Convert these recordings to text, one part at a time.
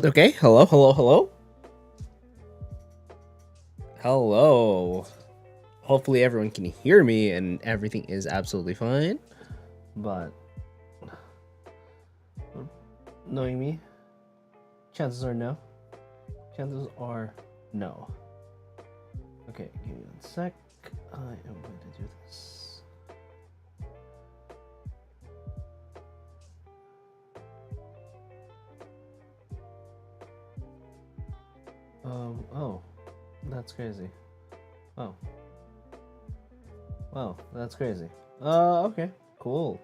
Okay, hello, hello, hello. Hello. Hopefully everyone can hear me and everything is absolutely fine. But knowing me, chances are no. Chances are no. Okay, give me 1 sec. I am going to do this. Oh, that's crazy. Oh. Wow, that's crazy. Okay, cool.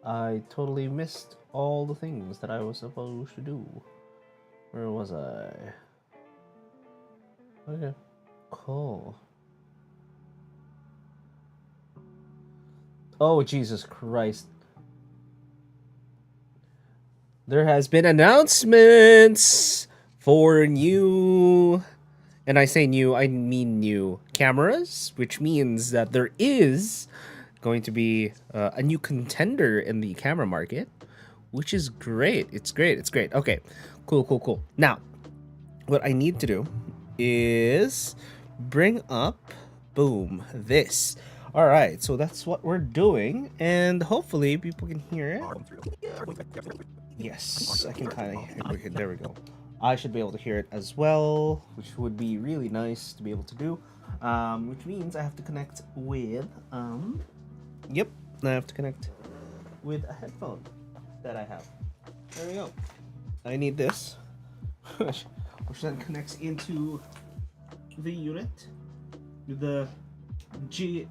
I totally missed all the things that I was supposed to do. Where was I? Okay, cool. Oh, Jesus Christ. There has been announcements for new, and I say new, I mean new cameras, which means that there is going to be a new contender in the camera market, which is great. It's great. It's great. Okay, cool, cool, cool. Now, what I need to do is bring up, boom, this. All right, so that's what we're doing, and hopefully people can hear it. Yes, I can kind of. There we go. I should be able to hear it as well, which would be really nice to be able to do. Which means I have to connect with. Yep, I have to connect with a headphone that I have. There we go. I need this, which then connects into the unit with the GLI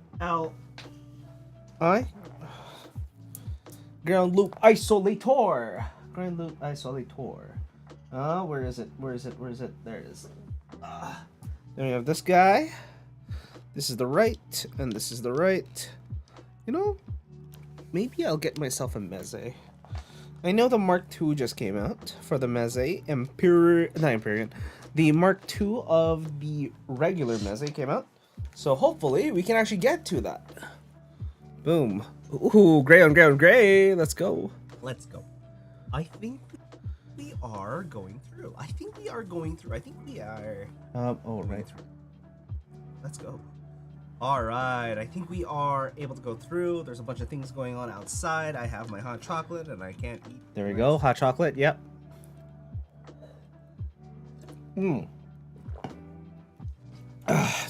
ground loop isolator. Ground loop isolator. Where is it? Where is it? Where is it? There it is. Then we have this guy. This is the right, and this is the right. You know, maybe I'll get myself a Meze. I know the Mark II just came out for the Meze. Not Empyrean. The Mark II of the regular Meze came out. So hopefully we can actually get to that. Boom. Ooh, gray on gray on gray. Let's go. Let's go. I think we are going through. I think we are. Oh, right. Through. Let's go. All right. I think we are able to go through. There's a bunch of things going on outside. I have my hot chocolate and I can't eat. There we go. Hot chocolate. Yep.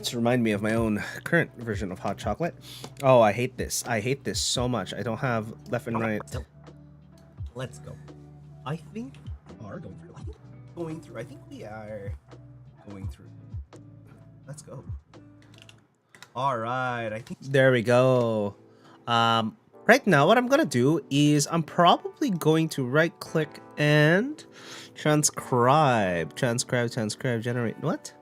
To remind me of my own current version of hot chocolate. Oh, I hate this. I hate this so much. I don't have left and right. Let's go. I think we are going through. I think we are going through. Let's go. All right. I think. There we go. Right now, what I'm gonna do is I'm probably going to right click and transcribe, generate. What?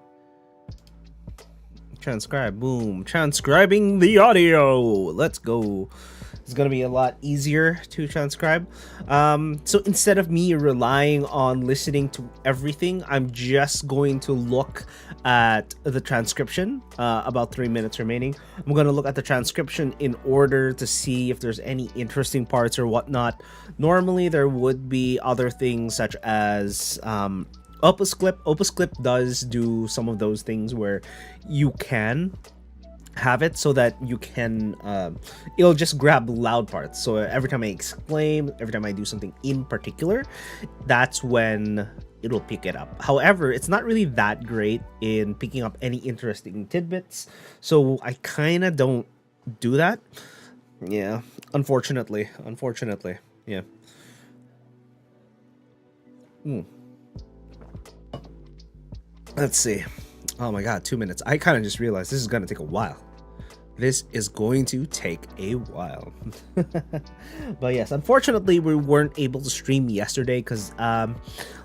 Transcribe, boom, transcribing the audio. Let's go. It's gonna be a lot easier to transcribe. So instead of me relying on listening to everything, I'm just going to look at the transcription. About 3 minutes remaining. I'm gonna look at the transcription in order to see if there's any interesting parts or whatnot. Normally there would be other things such as Opus Clip. Opus Clip does do some of those things where you can have it so that you can it'll just grab loud parts. So every time I exclaim, every time I do something in particular, that's when it'll pick it up. However, it's not really that great in picking up any interesting tidbits, so I kind of don't do that. Yeah, unfortunately. Yeah. Let's see. Oh my god, 2 minutes. I kind of just realized this is gonna take a while. This is going to take a while. But yes, unfortunately we weren't able to stream yesterday because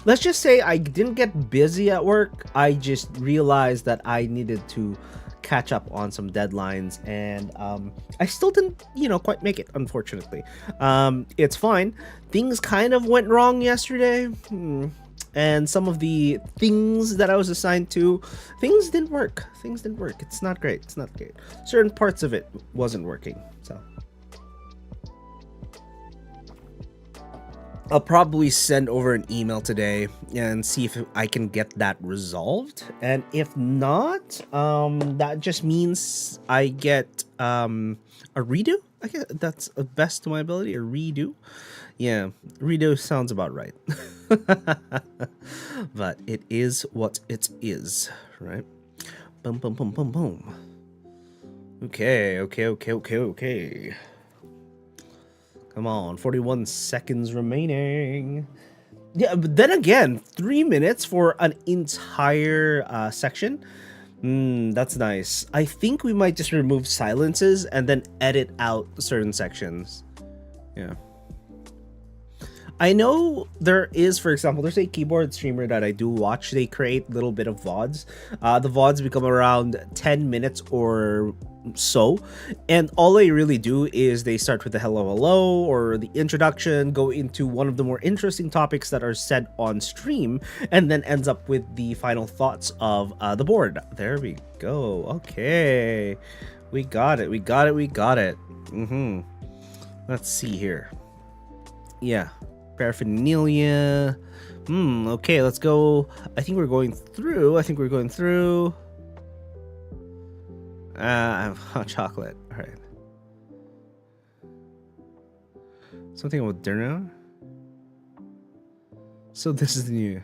let's just say I didn't get busy at work. I just realized that I needed to catch up on some deadlines, and I still didn't, quite make it, unfortunately. It's fine. Things kind of went wrong yesterday. And some of the things that I was assigned to, things didn't work. It's not great. Certain parts of it wasn't working. So I'll probably send over an email today and see if I can get that resolved. And if not, that just means I get a redo. I guess that's best to my ability. A redo. Yeah, redo sounds about right. But it is what it is, right? Boom, boom, boom, boom, boom. Okay. Come on, 41 seconds remaining. Yeah, but then again, 3 minutes for an entire section. That's nice. I think we might just remove silences and then edit out certain sections. Yeah. I know there is, for example, there's a keyboard streamer that I do watch. They create little bit of VODs. The VODs become around 10 minutes or so. And all they really do is they start with the hello or the introduction, go into one of the more interesting topics that are said on stream, and then ends up with the final thoughts of the board. There we go. Okay. We got it. Let's see here. Yeah. Paraphernalia. Okay, let's go. I think we're going through. I have hot chocolate. All right. Something about dinner. So this is the new.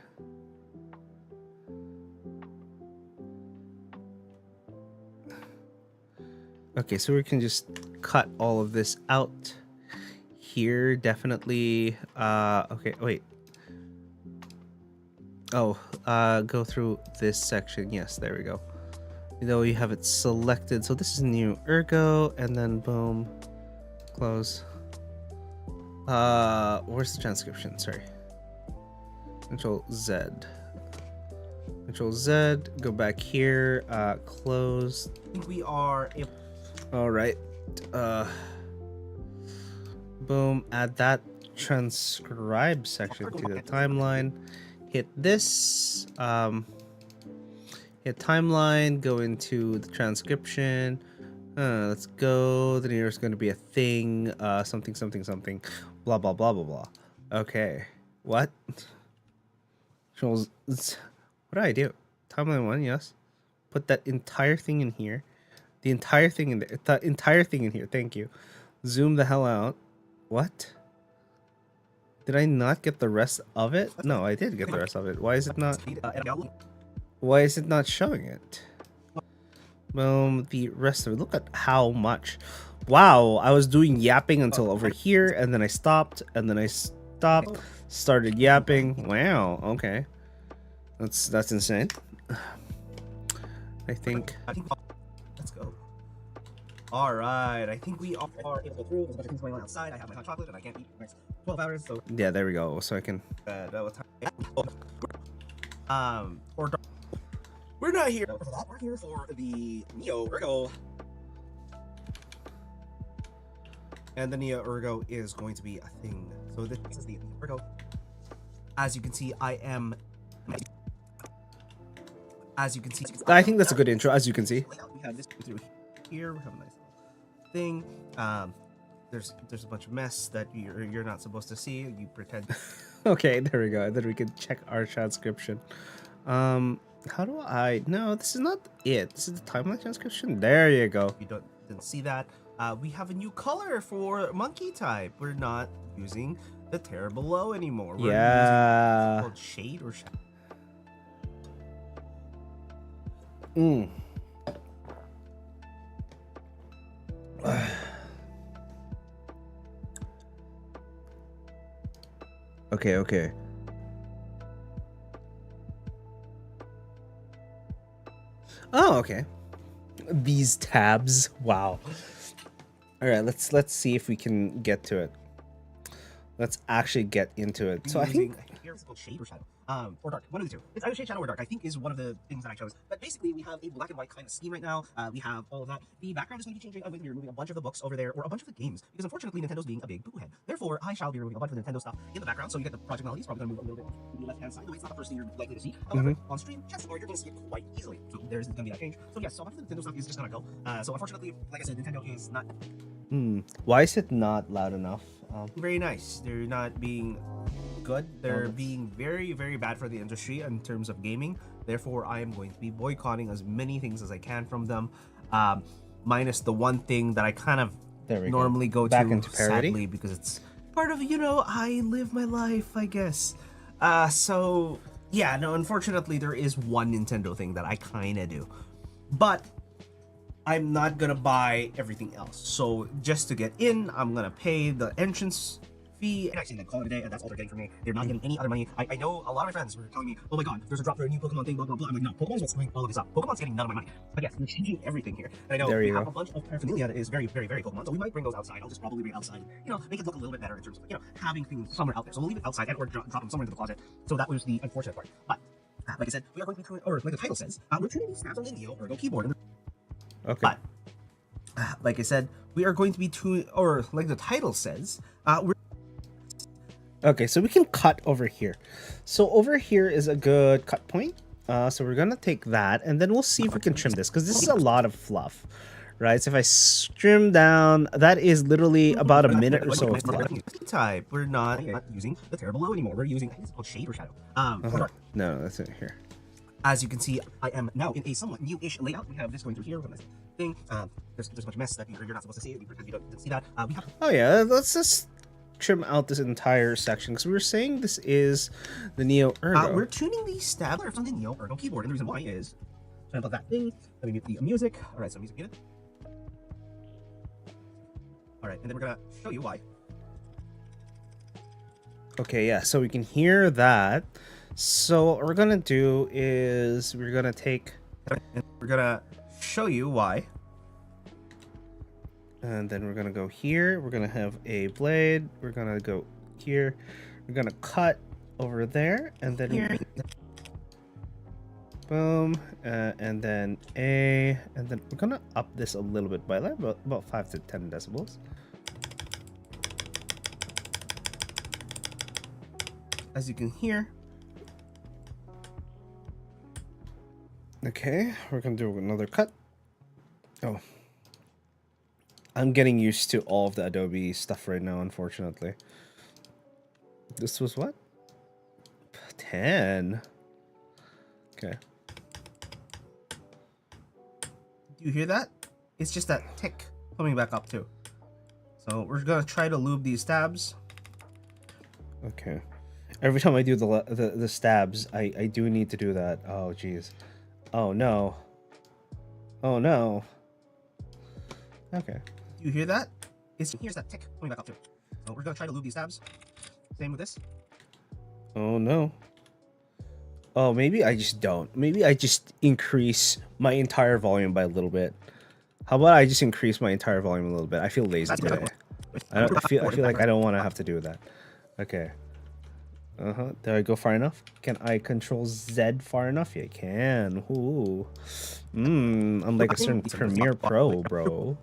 Okay, so we can just cut all of this out. Here definitely okay, wait. Go through this section. Yes, there we go. Though you have it selected, so this is new ergo, and then boom, close. Where's the transcription? Sorry. Control Z, go back here, close. I think we are all right. Boom, add that transcribe section to the timeline. Hit this, hit timeline, go into the transcription. Let's go. The nearest going to be a thing, something, blah, blah, blah, blah, blah. Okay. What? What do I do? Timeline 1, yes. Put that entire thing in here. The entire thing in there. The entire thing in here. Thank you. Zoom the hell out. What? Did I not get the rest of it? No, I did get the rest of it. Why is it not? Why is it not showing it? Boom, the rest of it. Look at how much. Wow, I was doing yapping until over here, and then I stopped, and then I stopped, started yapping. Wow, okay. That's insane. I think. Let's go. All right, I think we are able to go through. There's a bunch of things going on outside. I have my hot chocolate, and I can't eat for the next 12 hours. So yeah, there we go. So I can. Or we're not here for that. We're here for the Neo Ergo, and the Neo Ergo is going to be a thing. So this is the Neo Ergo. As you can see, I am. As you can see, I think that's a good intro. As you can see, we have this through here. We have a nice little thing. There's a bunch of mess that you're not supposed to see. You pretend. Okay, there we go. And then we can check our transcription. How do I? No, this is not it. This is the timeline transcription. There you go. You didn't see that. We have a new color for monkey type. We're not using the terrible low anymore. We're using called shade or shadow. Okay. Oh, okay. These tabs. Wow. All right, let's see if we can get to it. Let's actually get into it. So I think here's called shade or shadow. Or dark, one of the two. It's either shade, shadow, or dark. I think is one of the things that I chose. But basically, we have a black and white kind of scheme right now. We have all of that. The background is going to be changing. I'm going to be removing a bunch of the books over there, or a bunch of the games, because unfortunately, Nintendo's being a big boo-head. Therefore, I shall be removing a bunch of the Nintendo stuff in the background. So you get the Project Melody. It's probably going to move a little bit to the left-hand side. The way it's not the first thing you're likely to see. However, on stream, chances are you're going to see it quite easily. So there's going to be that change. So yes, so a bunch of the Nintendo stuff is just going to go. So unfortunately, like I said, Nintendo is not Why is it not loud enough? Very nice. They're not being good. They're being very, very bad for the industry in terms of gaming. Therefore, I am going to be boycotting as many things as I can from them. Minus the one thing that I kind of normally go back to, into parody, sadly, because it's part of, I live my life, I guess. So yeah, no, unfortunately, there is one Nintendo thing that I kind of do, but I'm not gonna buy everything else. So just to get in, I'm gonna pay the entrance fee, and actually then call it a day, and that's all they're getting from me. They're not getting any other money. I know a lot of my friends were telling me, oh my god, there's a drop for a new Pokemon thing, blah blah blah. I'm like, no, Pokemon's what's screwing all of this up. Pokemon's getting none of my money. But yes, we're changing everything here. And I know we have a bunch of paraphernalia that is very, very, very Pokemon, so we might bring those outside. I'll just probably bring it outside, make it look a little bit better in terms of, having things somewhere out there. So we'll leave it outside and or drop them somewhere into the closet. So that was the unfortunate part. But like I said, we are going to be or like the title says, we're tuning these snaps on the Neo Ergo keyboard. Okay. But like I said, we are going to be tuning, or like the title says, we're okay, so we can cut over here. So over here is a good cut point. So we're gonna take that, and then we'll see if we can trim this, because this is a lot of fluff, right? So if I trim down, that is literally about a minute or so of fluff. Type. We're not using the terrible low anymore. We're using, I think it's called shade or shadow. No, that's it here. As you can see, I am now in a somewhat new-ish layout. We have this going through here with a nice thing. There's a bunch of mess that you're not supposed to see. We pretend you don't see that. We have. Oh yeah, let's just trim out this entire section, because we were saying this is the Neo Ergo. We're tuning the stab from the Neo Ergo keyboard, and the reason why is to unplug that thing. Let me mute the music. All right, so music muted. All right, and then we're gonna show you why. Okay, yeah, so we can hear that. So what we're gonna do is we're gonna take, and we're gonna show you why. And then we're gonna go here. We're gonna have a blade. We're gonna go here. We're gonna cut over there, and then here. Boom, and then A, and then we're gonna up this a little bit by like about 5 to 10 decibels. As you can hear. Okay, we're gonna do another cut. Oh, I'm getting used to all of the Adobe stuff right now, unfortunately. This was what? 10. Okay. Do you hear that? It's just that tick coming back up too. So we're gonna try to lube these stabs. Okay. Every time I do the stabs, I do need to do that. Oh jeez. Oh no. Oh no. Okay. Do you hear that? Here's that tick coming back up too. So we're gonna try to lube these stabs. Same with this. Oh no. Oh, maybe I just don't. Maybe I just increase my entire volume by a little bit. How about I just increase my entire volume a little bit? I feel lazy today. I feel like I don't want to have to do that. Okay. Did I go far enough? Can I control Z far enough? Yeah, I can. Ooh. Unlike a certain Premiere Pro, bro.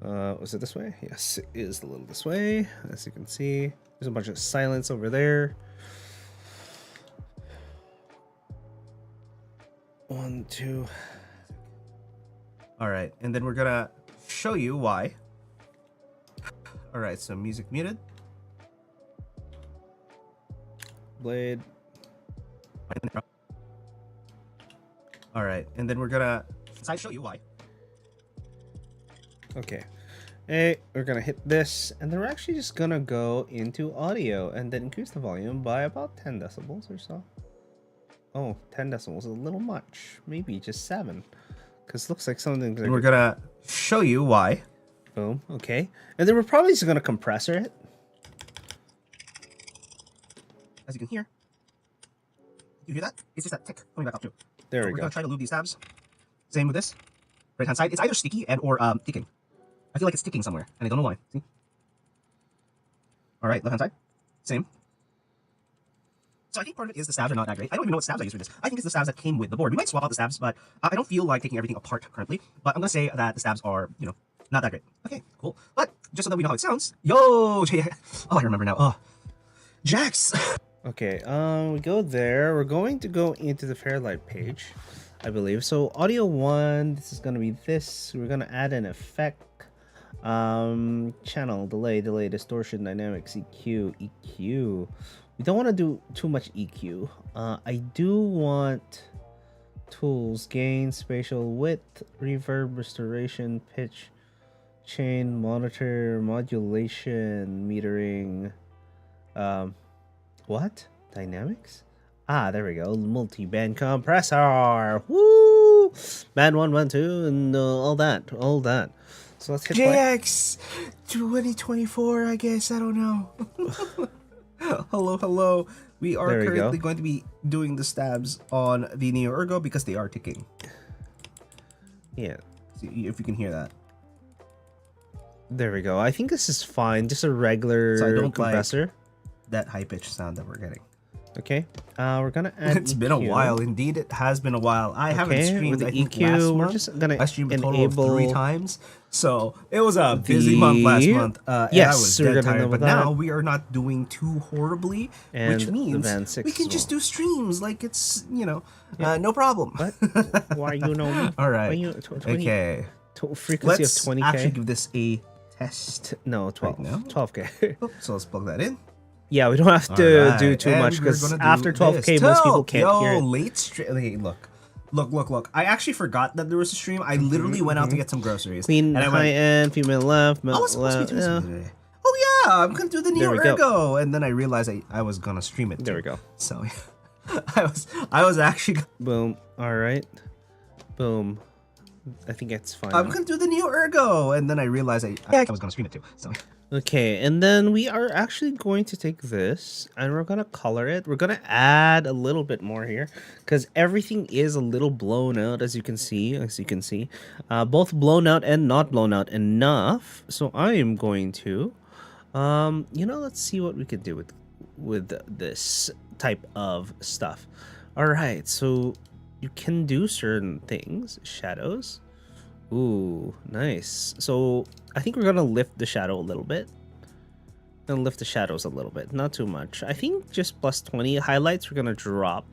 Was it this way? Yes, it is a little this way. As you can see, there's a bunch of silence over there. 1, 2. All right, and then we're gonna show you why. All right, so music muted. Blade. All right, and then we're gonna show you why. Okay. Hey, we're gonna hit this, and then we're actually just gonna go into audio and then increase the volume by about 10 decibels or so. Oh, 10 decibels is a little much. Maybe just 7. Because it looks like something. And we're gonna show you why. Boom. Okay. And then we're probably just gonna compressor it. As you can hear. You hear that? It's just that tick coming back up too. There so we we're go. Gonna try to lube these tabs. Same with this. Right hand side. It's either sticky and or ticking. I feel like it's ticking somewhere, and I don't know why. See? All right, left hand side. Same. So I think part of it is the stabs are not that great. I don't even know what stabs I use for this. I think it's the stabs that came with the board. We might swap out the stabs, but I don't feel like taking everything apart currently. But I'm gonna say that the stabs are, not that great. Okay, cool. But just so that we know how it sounds, yo, oh, I remember now. Oh, Jax. Okay, we go there. We're going to go into the Fairlight page, I believe. So audio 1, this is gonna be this. We're gonna add an effect. Channel, delay, distortion, dynamics, EQ. We don't want to do too much EQ. I do want tools, gain, spatial width, reverb, restoration, pitch, chain, monitor, modulation, metering. What? Dynamics? Ah, there we go. Multi-band compressor. Woo! Band 1, band 2, and all that. So let's hit play. JX 2024, I guess. I don't know. Hello. We are currently going to be doing the stabs on the Neo Ergo because they are ticking. Yeah. See if you can hear that. There we go. I think this is fine. Just a regular compressor. Like that high pitched sound that we're getting. Okay. We're gonna add It's been a while. Indeed, it has been a while. I haven't streamed with the I think EQ. last We're month. just gonna I streamed a total of 3 times. So it was a busy The- month last month. Yes, and I was we're dead gonna tired. know But that. now we are not doing too horribly, And which the means band 6 we can as just well. do streams like it's no problem. What? Why you know me? All right. Why you, 20, Okay. Frequency Let's of 20K. actually give this a test. No, 12. Right now? 12K. Oh, so let's plug that in. Yeah, we don't have to Alright, do too and much we're because gonna do after 12K, this. most people can't hear it. Hey, look. I actually forgot that there was a stream. I literally went out to get some groceries. Clean, and I high end, female left, I male was supposed to left. be doing Yeah. something today. Oh yeah, I'm gonna do the Neo we go. Ergo, and then I realized I was gonna stream it. There too. we go. So I was actually. Boom. All right. Boom. I think it's fine. I'm now. gonna do the Neo Ergo, and then I realized I was gonna stream it too. So Okay, and then we are actually going to take this and we're gonna color it. We're gonna add a little bit more here because everything is a little blown out, as you can see. Both blown out and not blown out enough. So I am going to, let's see what we could do with this type of stuff. All right, so you can do certain things. Shadows. Ooh, nice. So I think we're gonna lift the shadow a little bit. Gonna lift the shadows a little bit, not too much. I think just plus 20. Highlights we're gonna drop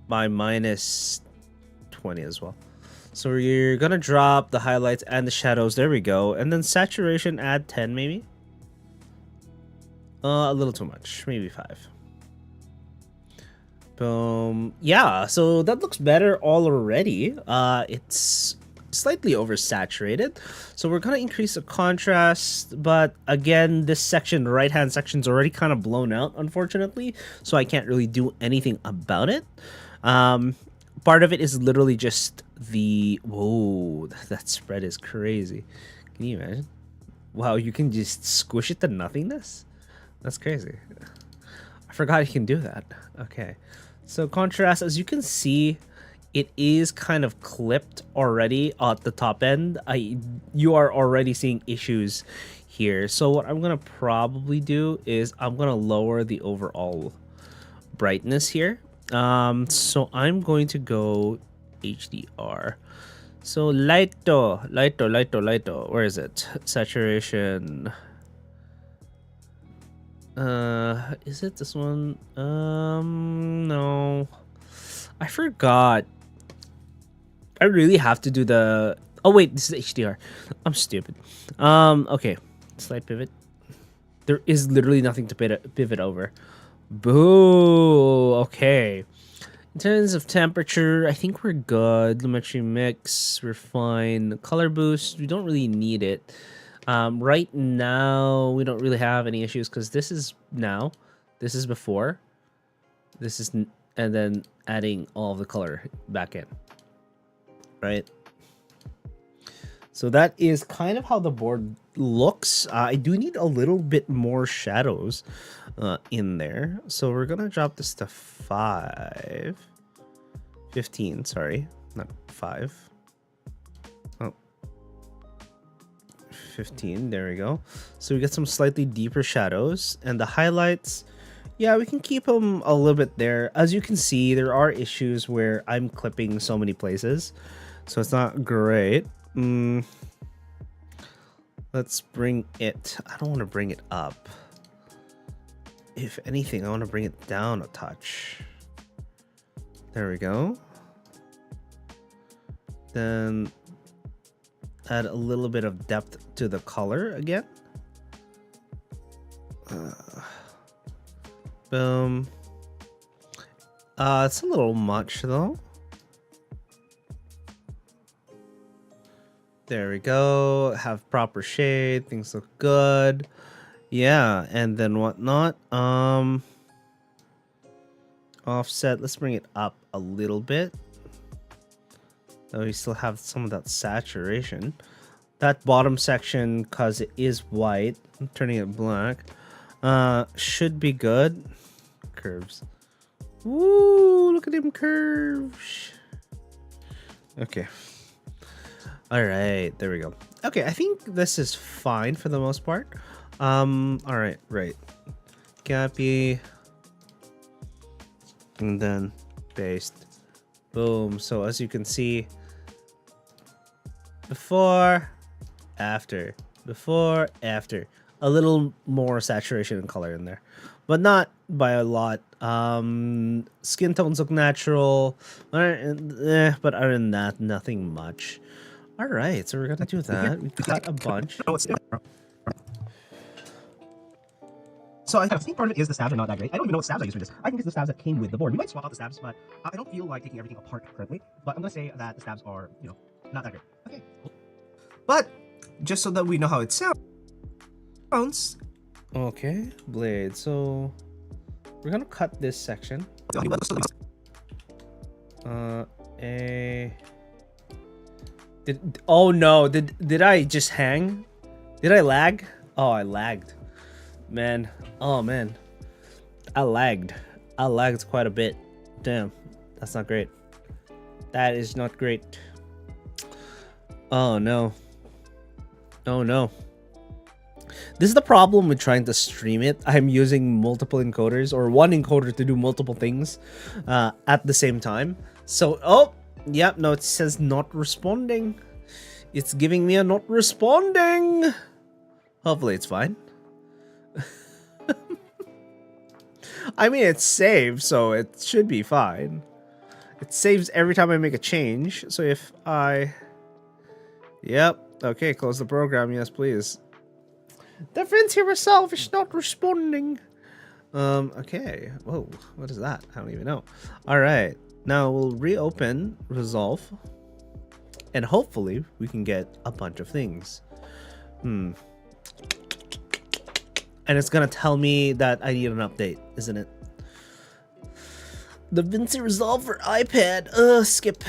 by minus 20 as well. So you're gonna drop the highlights and the shadows. There we go. And then saturation, add 10 maybe. A little too much, maybe 5. Boom. Yeah, so that looks better already. It's slightly oversaturated, so we're gonna increase the contrast, but again, this section, right hand section's already kind of blown out, unfortunately, so I can't really do anything about it. Part of it is literally just the whoa, that spread is crazy. Can you imagine? Wow, you can just squish it to nothingness. That's crazy. I forgot you can do that. Okay, so contrast, as you can see, it is kind of clipped already at the top end. You are already seeing issues here. So what I'm gonna probably do is I'm gonna lower the overall brightness here. So I'm going to go HDR. So lighto. Where is it? Saturation. Is it this one? No. I forgot. I really have to do the... Oh, wait, this is HDR. I'm stupid. Okay. Slight pivot. There is literally nothing to pivot over. Boo! Okay. In terms of temperature, I think we're good. Lumetri mix, we're fine. Color boost, we don't really need it. Right now, we don't really have any issues because this is now. This is before. This is... And then adding all of the color back in. Right? So that is kind of how the board looks. I do need a little bit more shadows in there. So we're going to drop this to 15, sorry. Not 5. Oh. 15, there we go. So we get some slightly deeper shadows. And the highlights... Yeah, we can keep them a little bit there. As you can see, there are issues where I'm clipping so many places. So it's not great. Let's bring it... I don't want to bring it up. If anything, I want to bring it down a touch. There we go. Then add a little bit of depth to the color again. Boom. It's a little much though. There we go. Have proper shade. Things look good. Yeah, and then whatnot. Offset. Let's bring it up a little bit. Though we still have some of that saturation. That bottom section, cause it is white, I'm turning it black. Should be good. Curves. Woo! Look at them curves. Okay. All right, there we go. Okay, I think this is fine for the most part. All right, right. Copy. And then paste. Boom. So as you can see, before, after, before, after. A little more saturation and color in there, but not by a lot. Skin tones look natural, but other than that, nothing much. All right, so we're gonna do that. We cut a bunch. So I think part of it is the stabs are not that great. I don't even know what stabs I use for this. I think it's the stabs that came with the board. We might swap out the stabs, but I don't feel like taking everything apart currently. But I'm gonna say that the stabs are, you know, not that great. Okay. But just so that we know how it sounds. Okay, blade. So we're gonna cut this section. Oh no, did I just hang? Did I lag? Oh, I lagged. Man. Oh man. I lagged quite a bit. Damn. That's not great. That is not great. Oh no. Oh no. This is the problem with trying to stream it. I'm using multiple encoders or one encoder to do multiple things at the same time. So, oh, yep, no, it says not responding. It's giving me a not responding. Hopefully it's fine. I mean, it's saved, so it should be fine. It saves every time I make a change. So if I... Yep, okay, close the program, yes, please. The fence here herself is not responding. Okay. Whoa, what is that? I don't even know. All right. Now we'll reopen Resolve. And hopefully we can get a bunch of things. And it's gonna tell me that I need an update, isn't it? The Vinci Resolve for iPad. Skip.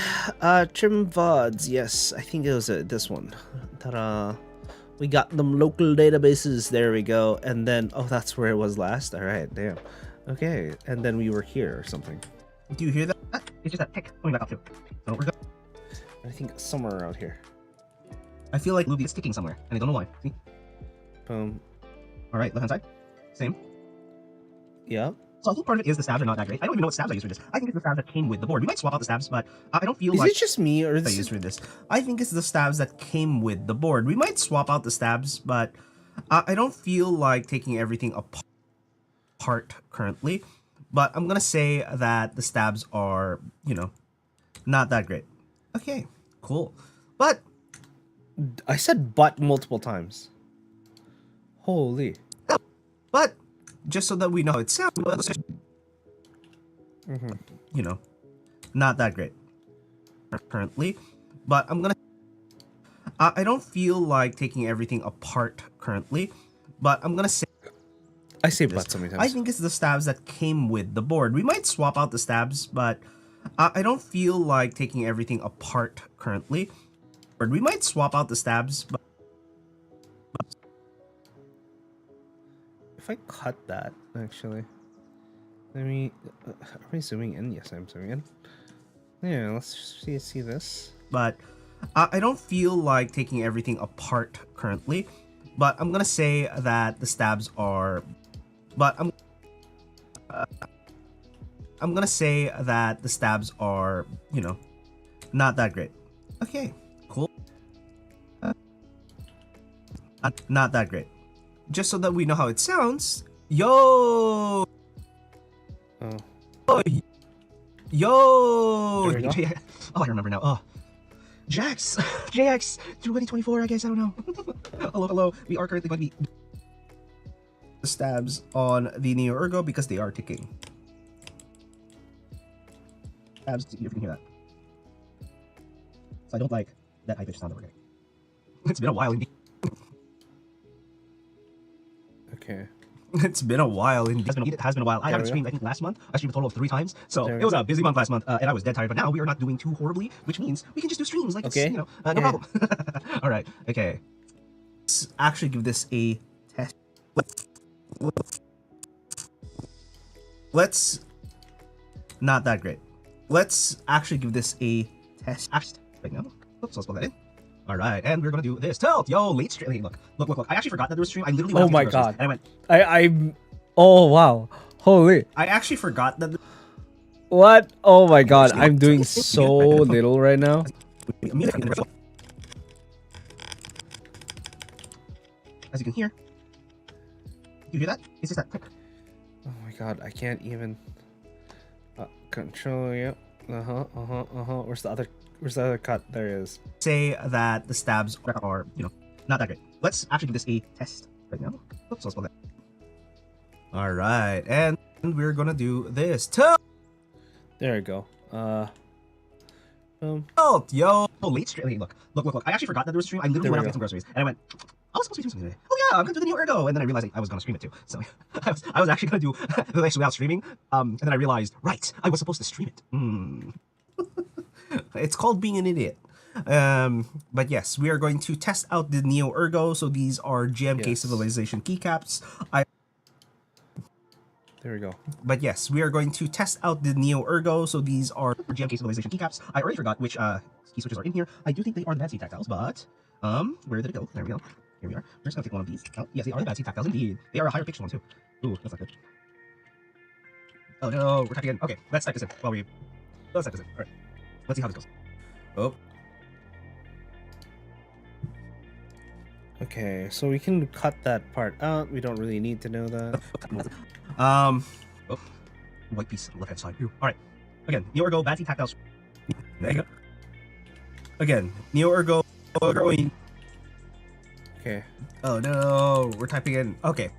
Trim VODs. Yes, I think it was this one. Ta-da. We got them local databases. There we go. And then, oh, that's where it was last. All right, damn. Okay, and then we were here or something. Do you hear that? It's just that tick coming back up too. So we're good. I think somewhere around here. I feel like Luby is sticking somewhere, and I don't know why. See? Boom. All right, left hand side. Same. Yep. So I think part of it is the stabs are not that great. I don't even know what stabs I use for this. I think it's the stabs that came with the board. We might swap out the stabs, but I don't feel like... Is it just me, or is I use for this? I think it's the stabs that came with the board. We might swap out the stabs, but I don't feel like taking everything apart currently. But I'm gonna say that the stabs are, you know, not that great. Okay, cool. But... I said but multiple times. Holy. But... just so that we know how it sounds, you know, not that great currently. But I'm gonna... I don't feel like taking everything apart currently. But I'm gonna say... I say but so many times. I think it's the stabs that came with the board. We might swap out the stabs, but I don't feel like taking everything apart currently. We might swap out the stabs, but... If I cut that, actually, let me. Are we zooming in? Yes, I'm zooming in. Yeah, let's see this. But I don't feel like taking everything apart currently. But I'm gonna say that the stabs are. But I'm gonna say that the stabs are, you know, not that great. Okay, cool. Not that great. Just so that we know how it sounds. Yo! Oh. Yo! Oh, I remember now. Oh. Jax, JX 2024, I guess. I don't know. Hello. We are currently going to be the stabs on the Neo Ergo because they are ticking. Stabs, if you can hear that. So I don't like that high pitch sound that we're getting. It's been a while indeed. Okay. It's been a while indeed. It has been a while. I haven't streamed, I think, last month. I streamed a total of 3 times. So it was a busy month last month, and I was dead tired. But now we are not doing too horribly, which means we can just do streams like it's, no problem. All right. Okay. Let's actually give this a test. Let's not that great. Let's actually give this a test right now. Oops, let's plug that in. All right, and we're gonna do this. Tilt, yo, late stream. Hey, look. I actually forgot that there was a stream. I literally went Oh out my to get groceries, god. and I went. I'm. Oh wow. Holy. I actually forgot that. What? Oh my god. I'm doing so little right now. As you can hear. You hear that? It's just that click. Oh my god. I can't even. Control. Yep. Where's the other cut? There it is. Say that the stabs are, not that great. Let's actually do this a test right now. Oops, let's plug that. All right, and we're gonna do this. Tilt, There we go. Boom. yo, late stream. Hey, look. I actually forgot that there was a stream. I literally went out to get some groceries, and I went. I was supposed to be doing something today. Oh yeah, I'm gonna do the Neo Ergo, and then I realized I was gonna stream it too. So I was actually gonna do this without streaming. And then I realized, right, I was supposed to stream it. It's called being an idiot. But yes, we are going to test out the Neo Ergo. So these are GMK Civilization keycaps. There we go. But yes, we are going to test out the Neo Ergo. So these are GMK Civilization keycaps. I already forgot which key switches are in here. I do think they are the bad seed tactiles, but where did it go? There we go. Here we are. We're just gonna take one of these out. Yes, they are the bad seed tactiles indeed. They are a higher pitched one too. Ooh, that's not good. Oh no, we're typing in. Okay, let's type this in. Let's type this in. All right, let's see how this goes. Oh. Okay, so we can cut that part out. We don't really need to know that. Oh, white piece on the left hand side. All right. Again, Neo Ergo, bad seed tactiles. There you go. Again, Neo Ergo. Okay. Oh no, we're typing in. Okay.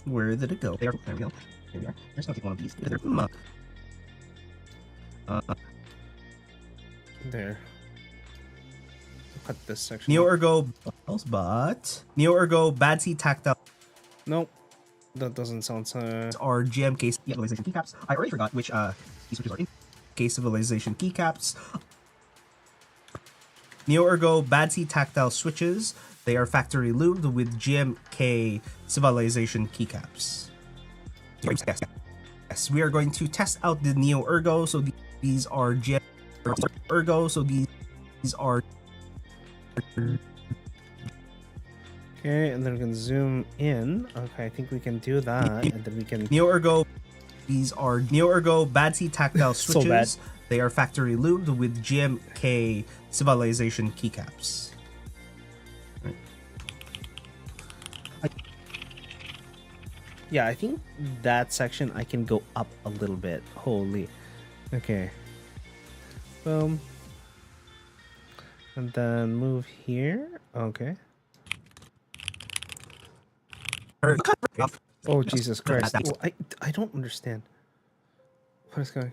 Where did it go? There we go. Here we are. We're just gonna take one of these. There. Cut this section. Neo Ergo, but Neo Ergo, bad seed tactile. Nope. That doesn't sound so. Are GMK Civilization keycaps. I already forgot which key switches are in. GMK Civilization keycaps. Neo Ergo, bad seed tactile switches. They are factory lubed with GMK Civilization keycaps. Yes, we are going to test out the Neo Ergo. So these are GMK Ergo. So these are. Okay, and then we can zoom in. Okay, I think we can do that, and then we can. Neo Ergo. These are Neo Ergo, bad seed tactile switches. So bad. They are factory lubed with GMK Civilization keycaps. Yeah, I think that section I can go up a little bit. Holy. Okay. Boom. And then move here. Okay. Oh, Jesus Christ. Oh, I don't understand. What is going?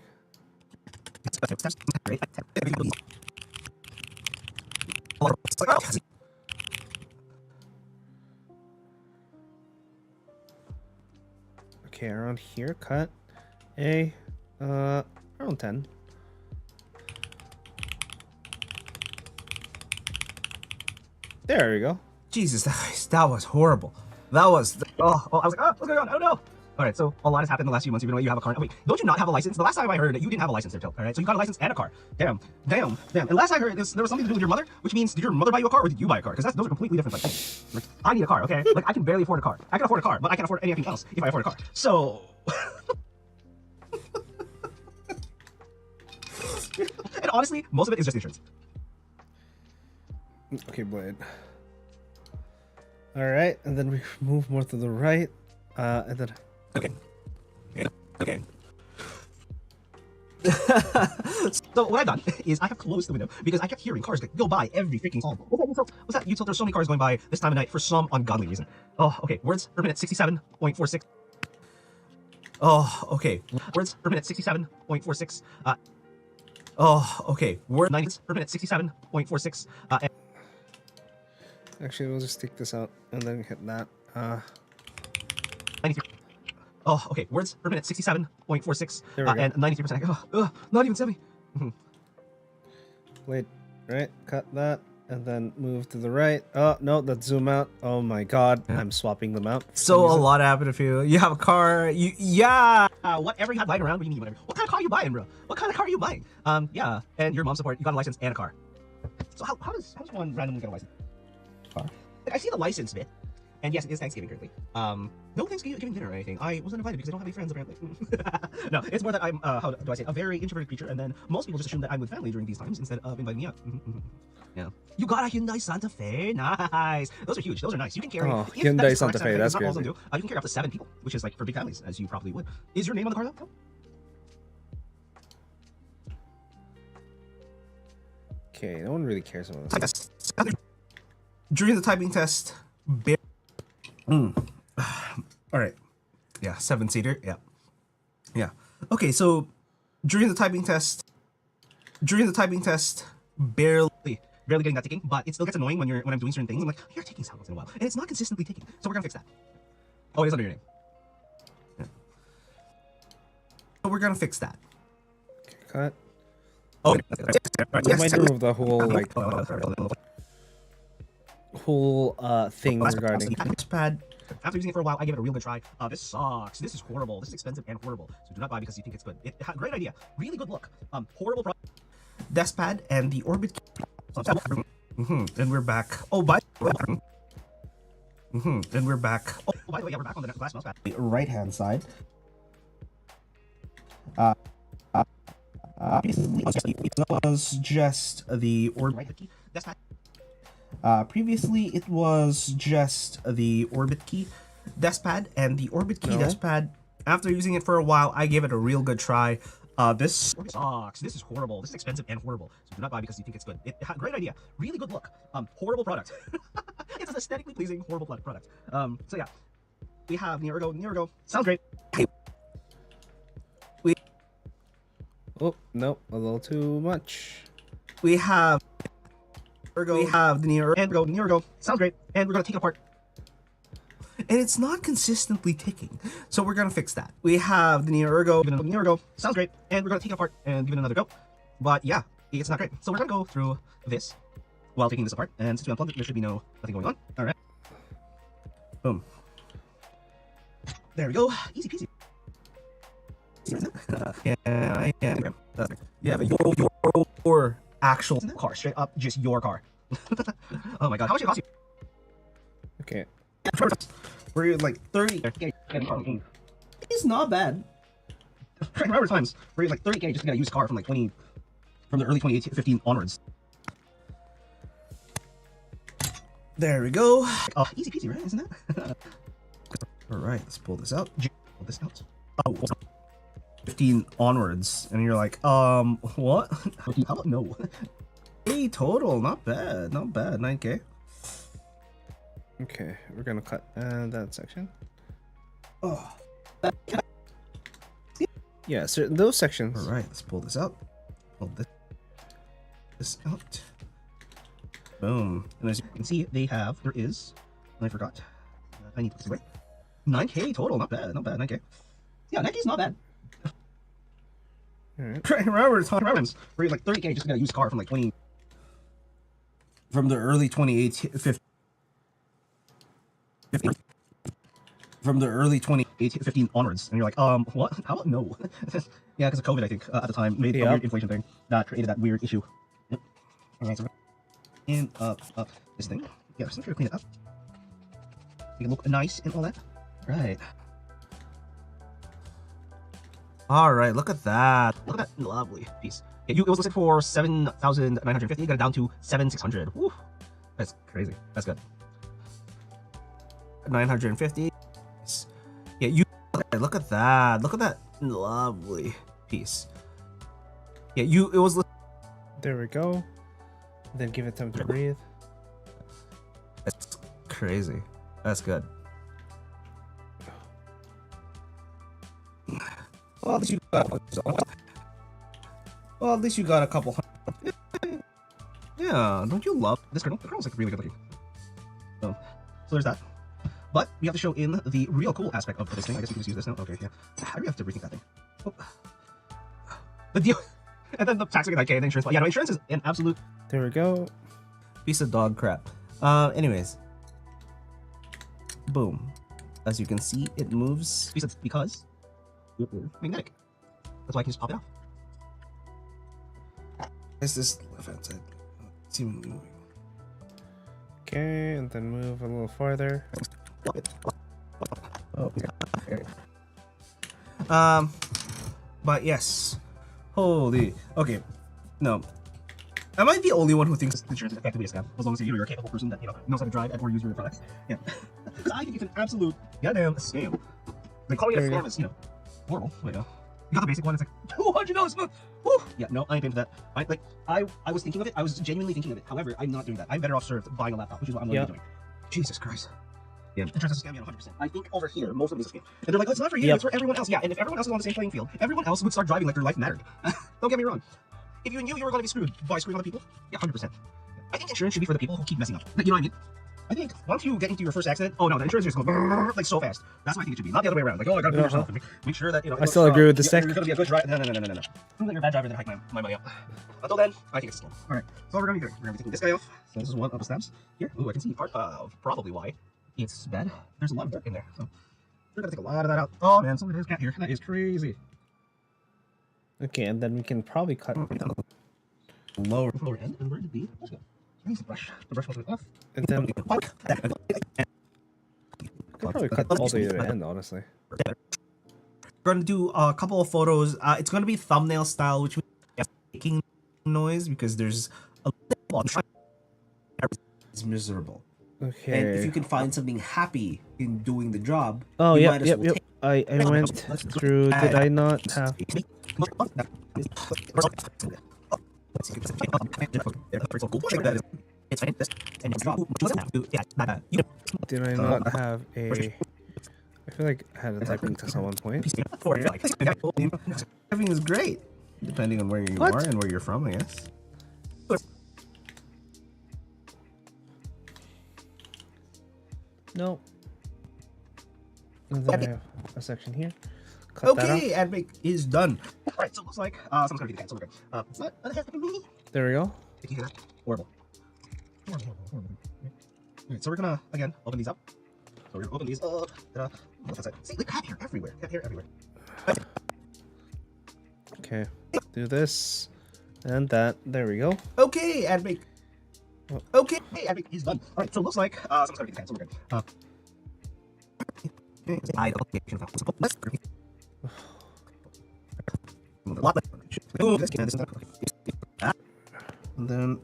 Okay, around here, cut around 10. There we go. Jesus, that was horrible. That was I was like, what's going on? I don't know. All right, so a lot has happened in the last few months. Even though you have a car. Oh, wait, don't you not have a license? The last time I heard that you didn't have a license there, Tilt. All right, so you got a license and a car. Damn. And last I heard, there was something to do with your mother, which means did your mother buy you a car or did you buy a car? Because those are completely different things. Like, I need a car, okay? Like I can barely afford a car. I can afford a car, but I can't afford anything else if I afford a car. So. And honestly, most of it is just insurance. Okay, Blade. All right, and then we move more to the right, and then. Okay. So what I've done is I have closed the window because I kept hearing cars go by every freaking song. What's that? You told there's so many cars going by this time of night for some ungodly reason. Oh, okay. Words per minute 67.46. Oh, okay. Words per minute 67.46. Oh, okay. Word 9 per minute 67.46. Actually, we'll just take this out and then hit that. 93. Oh, okay. Words per minute 67.46. There we go. And 93%. Not even 70. Wait, right? Cut that and then move to the right. Oh, no, that's zoom out. Oh my god, I'm swapping them out. So a lot happened if you have a car, whatever you have lying around, what do you need, whatever. What kind of car are you buying, bro? What kind of car are you buying? Yeah, and your mom support, you got a license and a car. So how does one randomly get a license? Car? Like, I see the license bit, and yes, it is Thanksgiving currently. No Thanksgiving dinner or anything. I wasn't invited because I don't have any friends apparently. No, it's more that I'm, how do I say it, a very introverted creature, and then most people just assume that I'm with family during these times instead of inviting me out. Yeah. You got a Hyundai Santa Fe? Nice. Those are huge. Those are nice. You can carry. Oh, Hyundai Santa Fe. That's crazy. You can carry up to 7 people, which is like for big families, as you probably would. Is your name on the car though? Okay, no one really cares about this. During the typing test, all right. Yeah, 7-seater. Yeah. Yeah. Okay, so during the typing test, barely getting that ticking, but it still gets annoying when I'm doing certain things. I'm like, you're taking sound once in a while, and it's not consistently ticking. So we're gonna fix that. Oh, it is under your name. Yeah. So we're gonna fix that. Okay, cut. Oh, We might remove the whole thing regarding this pad. After using it for a while, I gave it a real good try. This sucks. This is horrible. This is expensive and horrible. So do not buy because you think it's good. Great idea. Really good look. Horrible product. Desk pad and the orbit key. And we're back. Oh, by the way. And we're back. Oh, by the way, yeah, we're back on the glass mouse pad. The right hand side. It was just the orbit key. Desk pad. Previously, it was just the orbit key desk pad and the orbit key desk pad. After using it for a while, I gave it a real good try. This sucks. This is horrible. This is expensive and horrible. So do not buy because you think it's good. Great idea. Really good look. Horrible product. It's an aesthetically pleasing, horrible product. So yeah, we have near go. Sounds great. Oh, nope, a little too much. We have we have the near go. Sounds great. And we're gonna take it apart. And it's not consistently ticking, so we're gonna fix that. We have the near go. Sounds great. And we're gonna take it apart and give it another go. But yeah, it's not great. So we're gonna go through this while taking this apart. And since we unplugged it, there should be nothing going on. All right. Boom. There we go. Easy peasy. Yeah, but your actual car, straight up, just your car. Oh my god, how much it cost you? Okay. We're like 30. It's not bad. I remember times where you're like 30K just to get a used car from like from the early 2015 onwards. There we go. Oh, easy peasy, right? Isn't that? All right, let's pull this out. Pull this out. Oh, 15 onwards, and you're like, what? No. Hey, total, not bad, 9K. Okay, we're gonna cut that section. Oh. Yeah, so those sections. All right, let's pull this out. Pull this out. Boom. And as you can see, there is, I forgot. I need to put this away. 9K total, not bad, 9K. Yeah, 9K is not bad. All right. Remember times where you're like 30K just to get a used car from like from the early 2018, from the early 2015 onwards, and you're like, what? How? No. Yeah, because of COVID, I think at the time made a weird inflation thing that created that weird issue. Yep. All right, so and up this thing. Yeah, just make sure to clean it up. Make it look nice and all that. Right. All right, look at that. Look at that lovely piece. Yeah, it was listed for 7,950. You got it down to 7,600. Woo. That's crazy. That's good. 950. Yeah, look at that. Look at that lovely piece. Yeah, it was. There we go. Then give it time to breathe. That's crazy. That's good. Well, at least you got. Well, at least you got a couple hundred. Yeah, don't you love this kernel? The kernel's like really good looking. So there's that. But we have to show in the real cool aspect of this thing. I guess we can just use this now. Okay, yeah. How do we have to rethink that thing? Oh. The deal. And then the tax again, okay, and insurance. Yeah, no, insurance is an absolute. There we go. Piece of dog crap. Anyways. Boom. As you can see, it moves because it is magnetic. That's why I can just pop it off. Is this left hand side? It's even moving. Okay, and then move a little farther. Oh, but yes. Holy. Okay. No. Am I the only one who thinks insurance is effectively a scam? As long as you're a capable person that knows how to drive and or use your products. Yeah. Because I think it's an absolute goddamn scam. Like calling it a scam is horrible. Wait, you got the basic one. It's like $200 a month. Woo! Yeah. No, I ain't paying for that. I was thinking of it. I was genuinely thinking of it. However, I'm not doing that. I'm better off served buying a laptop, which is what I'm going to be doing. Jesus Christ. Yeah, insurance is a scam, 100%. I think over here, most of it is a scam. And they're like, it's not for you, it's for everyone else. Yeah, and if everyone else is on the same playing field, everyone else would start driving like their life mattered. Don't get me wrong. If you knew you were going to be screwed by screwing other people, yeah, 100%. I think insurance should be for the people who keep messing up. You know what I mean? I think once you get into your first accident, oh no, the insurance is going to like so fast. That's what I think it should be. Not the other way around. Like, oh, I got to prove yourself. Make sure that, I still agree with the you're going to be a good driver. No. Prove that you're a bad driver, then hike my money up. Until then, I think it's a scam. Alright, so what we're going to be doing, we're going to be taking this guy off. So this is one of the steps. Here, ooh, I can see part of probably why it's bad. There's a lot of dirt in there, so we're going to take a lot of that out. Oh man, somebody has cat here. That is crazy. Okay, and then we can probably cut lower end, and where did the where's the brush? The brush was off. And then could probably cut all the way to the end, honestly. We're going to do a couple of photos. It's going to be thumbnail style, which means making noise because there's a lot of it's miserable. Okay. And if you can find something happy in doing the job, oh yeah, yep. I went through. Did I not have? Did I not have a? I feel like I had a typing test at one point. Everything is great, depending on where you are and where you're from, I guess. No. And then I have a section here. Cut okay, ad break is done. Alright, so it looks like someone's gonna be the cancel. What the heck happened to me? There we go. Did you hear that? Horrible. Alright, so we're gonna again open these up. So we're gonna open these up. What's that side? See, like cat hair everywhere. Cat hair everywhere. Okay. Do this and that. There we go. Okay, ad break. Okay, ad break is done. Alright, so it looks like someone's gonna be the cancel. We're good. I don't think and then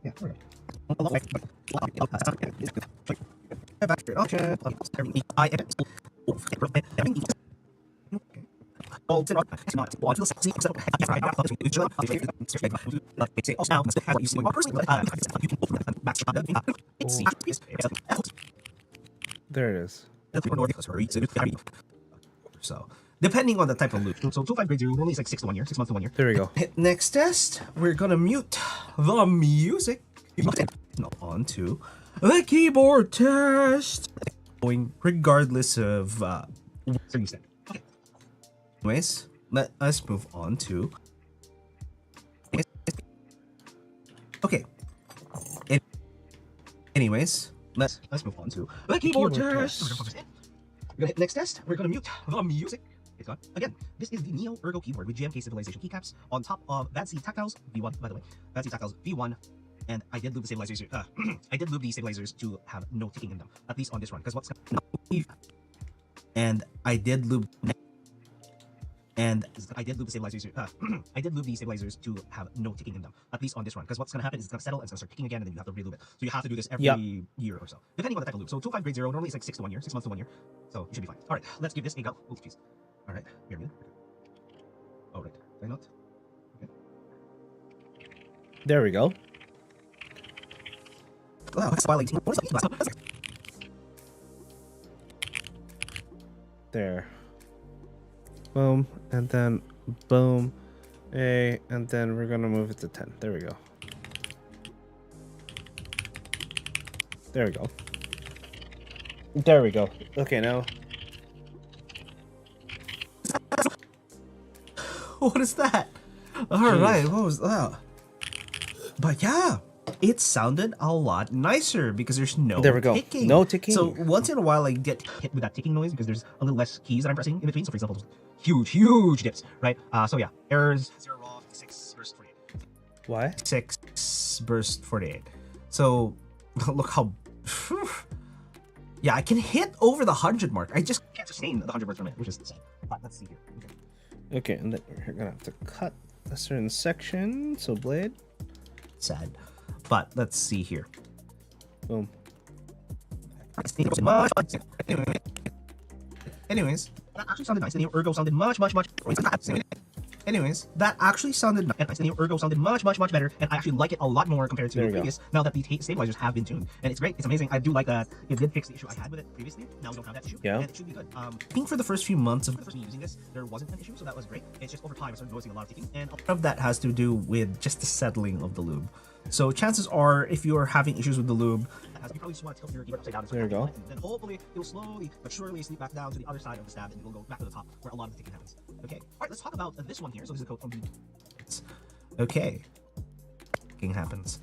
yeah, there it is. So, depending on the type of loop. So, 2.5 grade 0 normally is like 6 to 1 year, 6 months to 1 year. There we go. Next test, we're gonna mute the music. No, on to the keyboard test. Going regardless of where you stand. Okay. Anyways, let us move on to. Okay. Anyways, let's move on to the keyboard test. So we're gonna focus in. We're gonna hit next test. We're gonna mute the music. It's gone. Again, this is the Neo Ergo keyboard with GMK Civilization keycaps on top of VADC Tactiles V1, by the way. VADC Tactiles V1. And I did lube the stabilizers. I did lube the stabilizers to have no ticking in them, at least on this run. Because what's gonna and I did lube the stabilizers. I did lube the stabilizers to have no ticking in them, at least on this run. Because what's gonna happen is it's gonna settle and it's gonna start ticking again, and then you have to re-lube it. So you have to do this every year or so, depending on the type of lube. So 2.5 grade 0 normally it's like 6 to 1 year, 6 months to 1 year. So you should be fine. All right, let's give this a go. Oh jeez. All right, we're good. All right, did I not? There we go. There. Boom, and then boom, and then we're gonna move it to 10. There we go. There we go. There we go. Okay, now. What is that? All right, what was that? But yeah, it sounded a lot nicer because there's no There we go. ticking. No ticking. So once in a while, I get hit with that ticking noise because there's a little less keys that I'm pressing in between. So for example, huge dips, right? So yeah, errors 0 raw 6 burst 48. Why? 6 burst 48. So look how. Yeah, I can hit over the 100 mark. I just can't sustain the 100 words per minute, which is sad. But let's see here. Okay, and then we're gonna have to cut a certain section. So blade. Sad. But let's see here. Boom. Anyways, that actually sounded nice. The neo ergo sounded much. Anyways, that actually sounded nice. The neo ergo sounded much better, and I actually like it a lot more compared to the previous. Now that the stabilizers have been tuned, and it's great. It's amazing. I do like that it did fix the issue I had with it previously. Now we don't have that issue. Yeah. And it should be good. I think for the first few months of me using this, there wasn't an issue, so that was great. It's just over time I started noticing a lot of ticking, and a lot of that has to do with just the settling of the lube. So chances are, if you are having issues with the lube, you probably just want to tilt your keyboard upside down. There you go. And then hopefully it'll slowly but surely sleep back down to the other side of the stab, and it'll go back to the top where a lot of the ticking happens. Okay. All right. Let's talk about this one here. So this is a code from the. Okay. Ticking happens.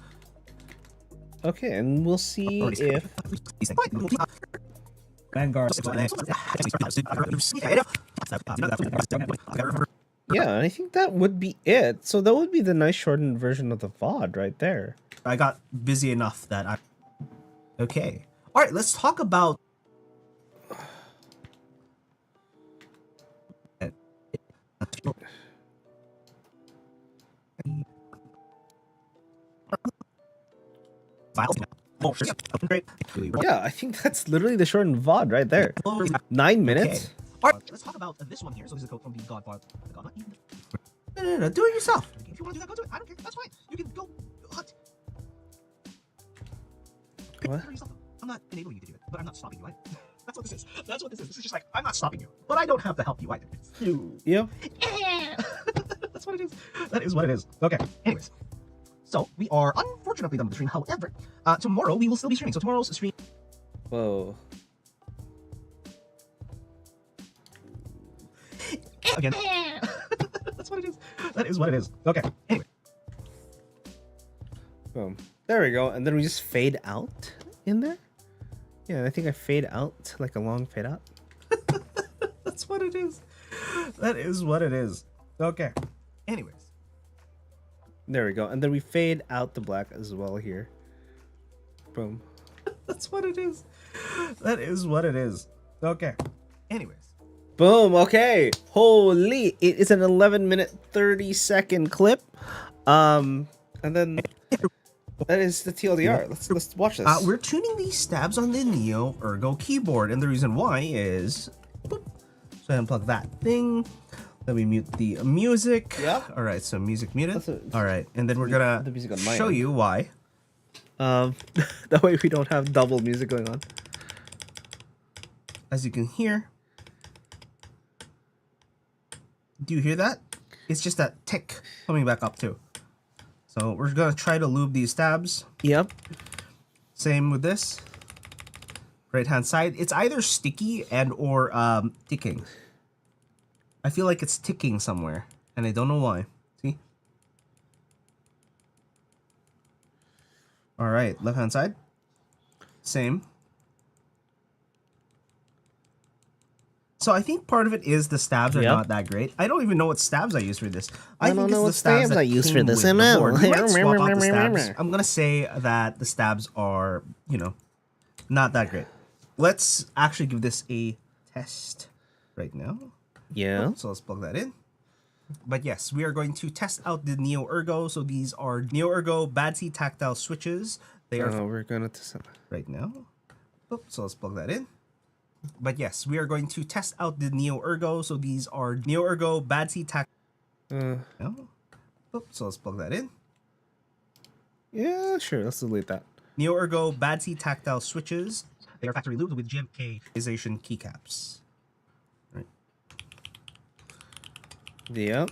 Okay, and we'll see if. Vanguard. Yeah, I think that would be it. So that would be the nice shortened version of the VOD right there. I got busy enough that I. Okay. All right. Let's talk about. Yeah, I think that's literally the shortened VOD right there. 9 minutes. Okay. All right, let's talk about this one here. So this is a code from the Godfather. No. Do it yourself. If you want to do that, go do it. I don't care. That's fine. You can go hunt. What? I'm not enabling you to do it, but I'm not stopping you either. That's what this is. That's what this is. This is just like, I'm not stopping you, but I don't have to help you either. Yep. That's what it is. That is what it is. Okay. Anyways. So, we are unfortunately done with the stream. However, tomorrow we will still be streaming. So tomorrow's stream... Whoa. Again. That's what it is. That is what it is. Okay. Anyway. Boom. There we go. And then we just fade out in there. Yeah, I think I fade out, like a long fade out. That's what it is. That is what it is. Okay. Anyways. There we go. And then we fade out the black as well here. Boom. That's what it is. That is what it is. Okay. Anyways. Boom. Okay. Holy. It is an 11-minute 30-second clip. And then that is the TLDR. Let's watch this. We're tuning these stabs on the Neo Ergo keyboard, and the reason why is boop. So unplug that thing. Let me mute the music. Yep. All right, so music muted. All right, and then we're gonna show you why. That way we don't have double music going on. As you can hear, do you hear that? It's just that tick coming back up too. So we're gonna try to lube these stabs. Yep. Same with this. Right hand side. It's either sticky and or ticking. I feel like it's ticking somewhere, and I don't know why. See? All right, left hand side. Same. So I think part of it is the stabs are not that great. I don't even know what stabs I use for this. I don't know what stabs I use for this. I know. I'm gonna say that the stabs are, you know, not that great. Let's actually give this a test right now. Yeah. So let's plug that in. But yes, we are going to test out the Neo Ergo. So these are Neo Ergo Badsy tactile switches. They are. We're gonna test it right now. Oh, so let's plug that in. But yes, we are going to test out the Neo Ergo. So these are Neo Ergo Badsy tactile. Oh, so let's plug that in. Yeah, sure. Let's delete that. Neo Ergo Badsy tactile switches. They are factory lubed with GMK-ization keycaps. Right. Yep.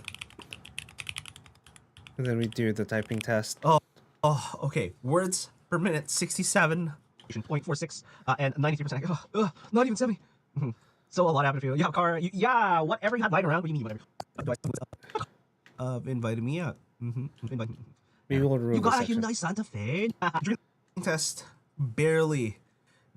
And then we do the typing test. Oh, okay. Words per minute, 67.46, and 93%. Not even 70. So a lot happened for you. Yeah, car. Yeah, whatever you had lying around. What do you mean, whatever? Invited me out. Invite me. Maybe we'll remove You got a this section. Hyundai Santa Fe. Drink test. Barely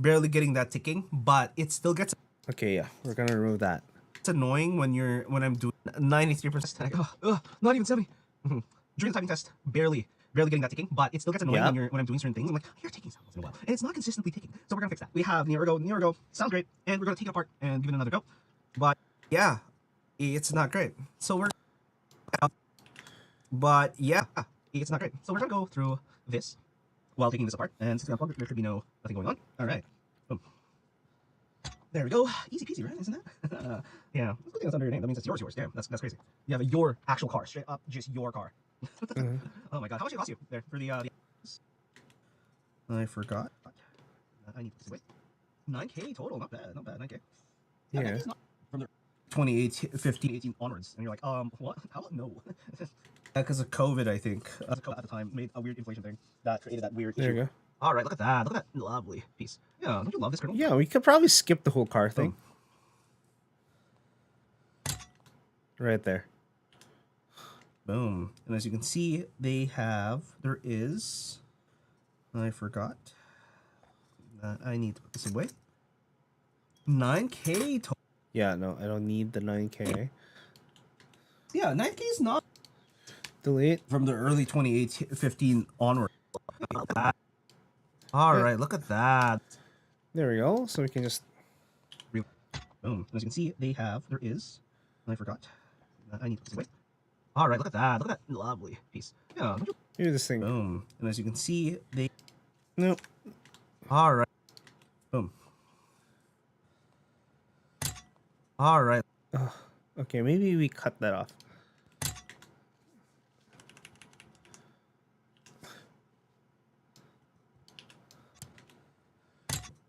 getting that ticking, but it still gets Okay, yeah. We're gonna remove that. it's annoying when I'm doing 93%. Not even 70. During the typing test, barely getting that ticking, but it still gets annoying Yeah. when I'm doing certain things. I'm like, you're taking sound once in a while, and it's not consistently ticking. So we're gonna fix that. We have Neo Ergo sounds great, and we're gonna take it apart and give it another go. But yeah, it's not great. So we're but yeah, it's not great. So we're gonna go through this while taking this apart, and since it's unplugged, there should be nothing going on. All right. Boom. There we go. Easy peasy, right? Isn't that? Yeah. It's a good thing that's under your name. That means it's yours. Damn, that's crazy. You have your actual car, straight up, just your car. Oh my god, how much did it cost you there for the I forgot. I need to wait. 9K total, not bad, 9K. Yeah. 9K is not from the 2018, 15, 18 onwards, and you're like, what? How? No. Because of COVID, I think. At the time, made a weird inflation thing that created that weird issue. There you go. All right, look at that. Look at that lovely piece. Yeah, don't you love this kernel? Yeah, we could probably skip the whole car thing. Right there. Boom. And as you can see, there is, I forgot. I need to put this away. 9K total. Yeah, no, I don't need the 9K. Yeah, 9K is not Delete. from the early 2015 onward. All right, look at that. There we go. So we can just... Boom. And as you can see, there is, I forgot. I need to put this away. All right, look at that. Look at that lovely piece. Yeah. do this thing. Boom. And as you can see, Nope. All right. Boom. All right. Okay, maybe we cut that off.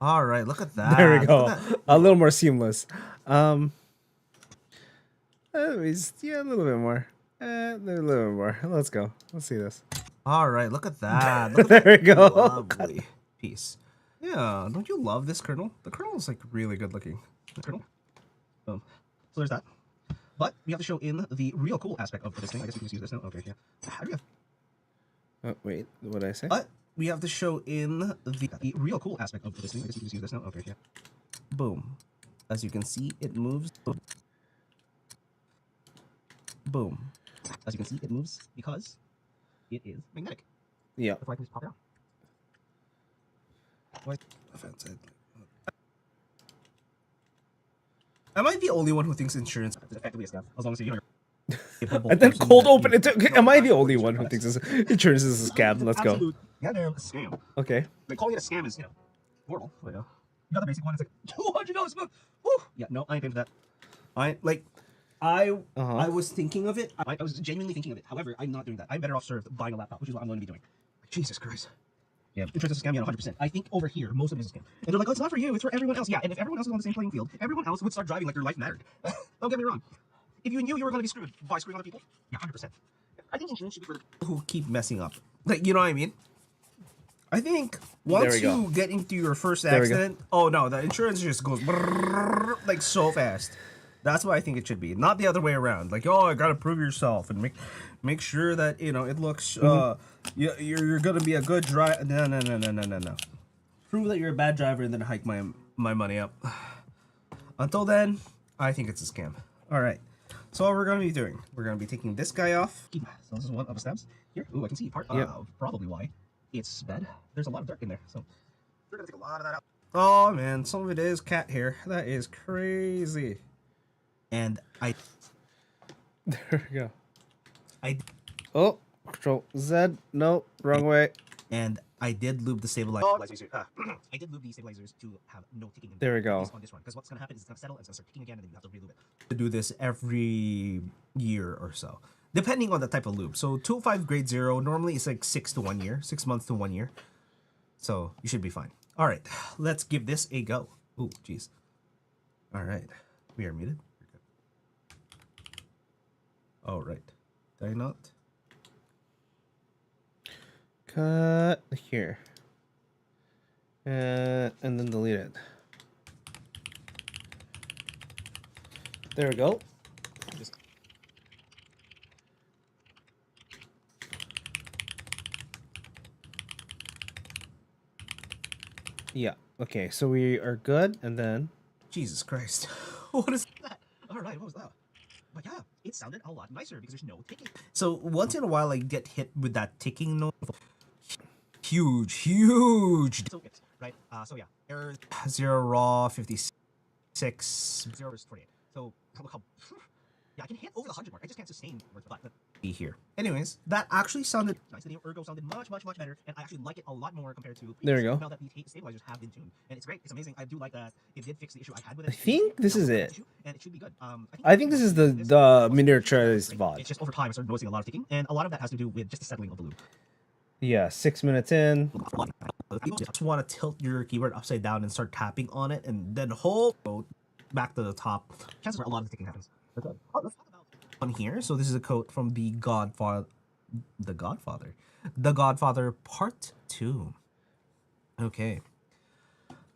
All right. Look at that. There we go. Look at that. A little more seamless. Anyways, yeah, a little bit more. A little bit more. Let's go. Let's see this. All right. Look at that. Look at There that we go. lovely piece. Yeah. Don't you love this kernel? The kernel is like really good looking. The kernel. Boom. So there's that. But we have to show in the real cool aspect of this thing. I guess we can just use this now. Okay. Yeah. How do we have? Oh, wait. What did I say? But we have to show in the real cool aspect of this thing. I guess we can just use this now. Okay. Yeah. Boom. As you can see, it moves. Boom. Boom. As you can see, it moves because it is magnetic. Yeah. If I can just pop it out. What? Offensive. Am I the only one who thinks insurance is effectively a scam? As long as you know And then cold open it. Am I the only one who thinks insurance is a scam? Let's go. Goddamn scam. Okay. Like calling it a scam is, horrible. But, yeah. You got the basic one. It's like $200 a month. Woo! Yeah, no, I ain't paying for that. I was thinking of it. I was genuinely thinking of it. However, I'm not doing that. I'm better off served buying a laptop, which is what I'm going to be doing. Jesus Christ. Yeah, insurance is a scam, 100%. I think over here, most of it is a scam. And they're like, oh, it's not for you, it's for everyone else. Yeah, and if everyone else is on the same playing field, everyone else would start driving like their life mattered. Don't get me wrong. If you knew you were going to be screwed by screwing other people, yeah, 100%. I think insurance should be for the people who keep messing up. Like, you know what I mean? I think once you get into your first accident, oh no, the insurance just goes brrr, like so fast. That's what I think it should be, not the other way around. Like, oh, I gotta prove yourself and make sure that it looks you're gonna be a good driver. No. Prove that you're a bad driver and then hike my money up. Until then, I think it's a scam. All right. So what we're gonna be doing, we're gonna be taking this guy off. So this is one of the steps here. Ooh, I can see part of probably why it's bad. There's a lot of dirt in there, so we're gonna take a lot of that out. Oh man, some of it is cat hair. That is crazy. And There we go. Oh, Control Z. No, wrong way. And I did lube the stabilizer. I did lube the stabilizers to have no ticking. There we go. On this one, because what's gonna happen is it's gonna settle and it's gonna start ticking again, and then you have to relube it. To do this every year or so. depending on the type of lube. So 205 grade 0 normally it's like 6 to 1 year, 6 months to 1 year. So you should be fine. All right, let's give this a go. Ooh, jeez. All right, we are muted. All right, did I not? Cut here. And then delete it. There we go. Just Yeah. Okay, so we are good, and then Jesus Christ. What is that? All right, what was that? But yeah, it sounded a lot nicer because there's no ticking. So once in a while I get hit with that ticking noise. Huge. So, right, so yeah, errors 0 raw 56 0 versus 48. So look how yeah, I can hit over the 100 mark. I just can't sustain words, but be here. Anyways, that actually sounded nice. The Ergo sounded much better, and I actually like it a lot more compared to there we go. now that the stabilizers have been tuned, and it's great. It's amazing. I do like that it did fix the issue I had with I it. think this is it. And it should be good. I think this is the miniaturized VOD. It's just over time I started noticing a lot of ticking, and a lot of that has to do with just the settling of the loop. Yeah, 6 minutes in. You just want to tilt your keyboard upside down and start tapping on it, and then hold back to the top. Chances are a lot of the ticking happens. Okay. Let's talk about one here. So this is a quote from The Godfather Part 2. Okay.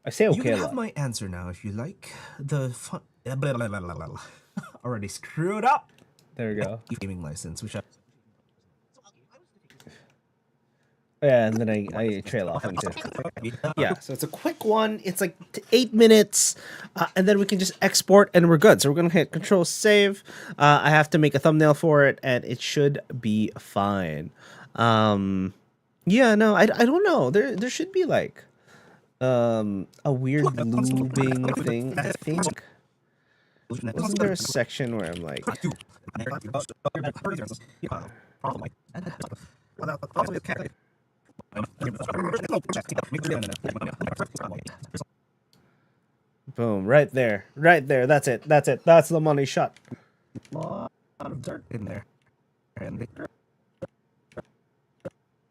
I say okay You can a have lot. my answer now if you like. The fun... Already screwed up. There we go. Gaming license, which I... Yeah, and then I trail off into. Yeah, so it's a quick one. It's like 8 minutes, and then we can just export, and we're good. So we're gonna hit Control Save. I have to make a thumbnail for it, and it should be fine. Yeah, no, I don't know. There should be like a weird looping thing. I think. Wasn't there a section where I'm like, boom, right there, That's it. That's the money shot. A lot of dirt in there.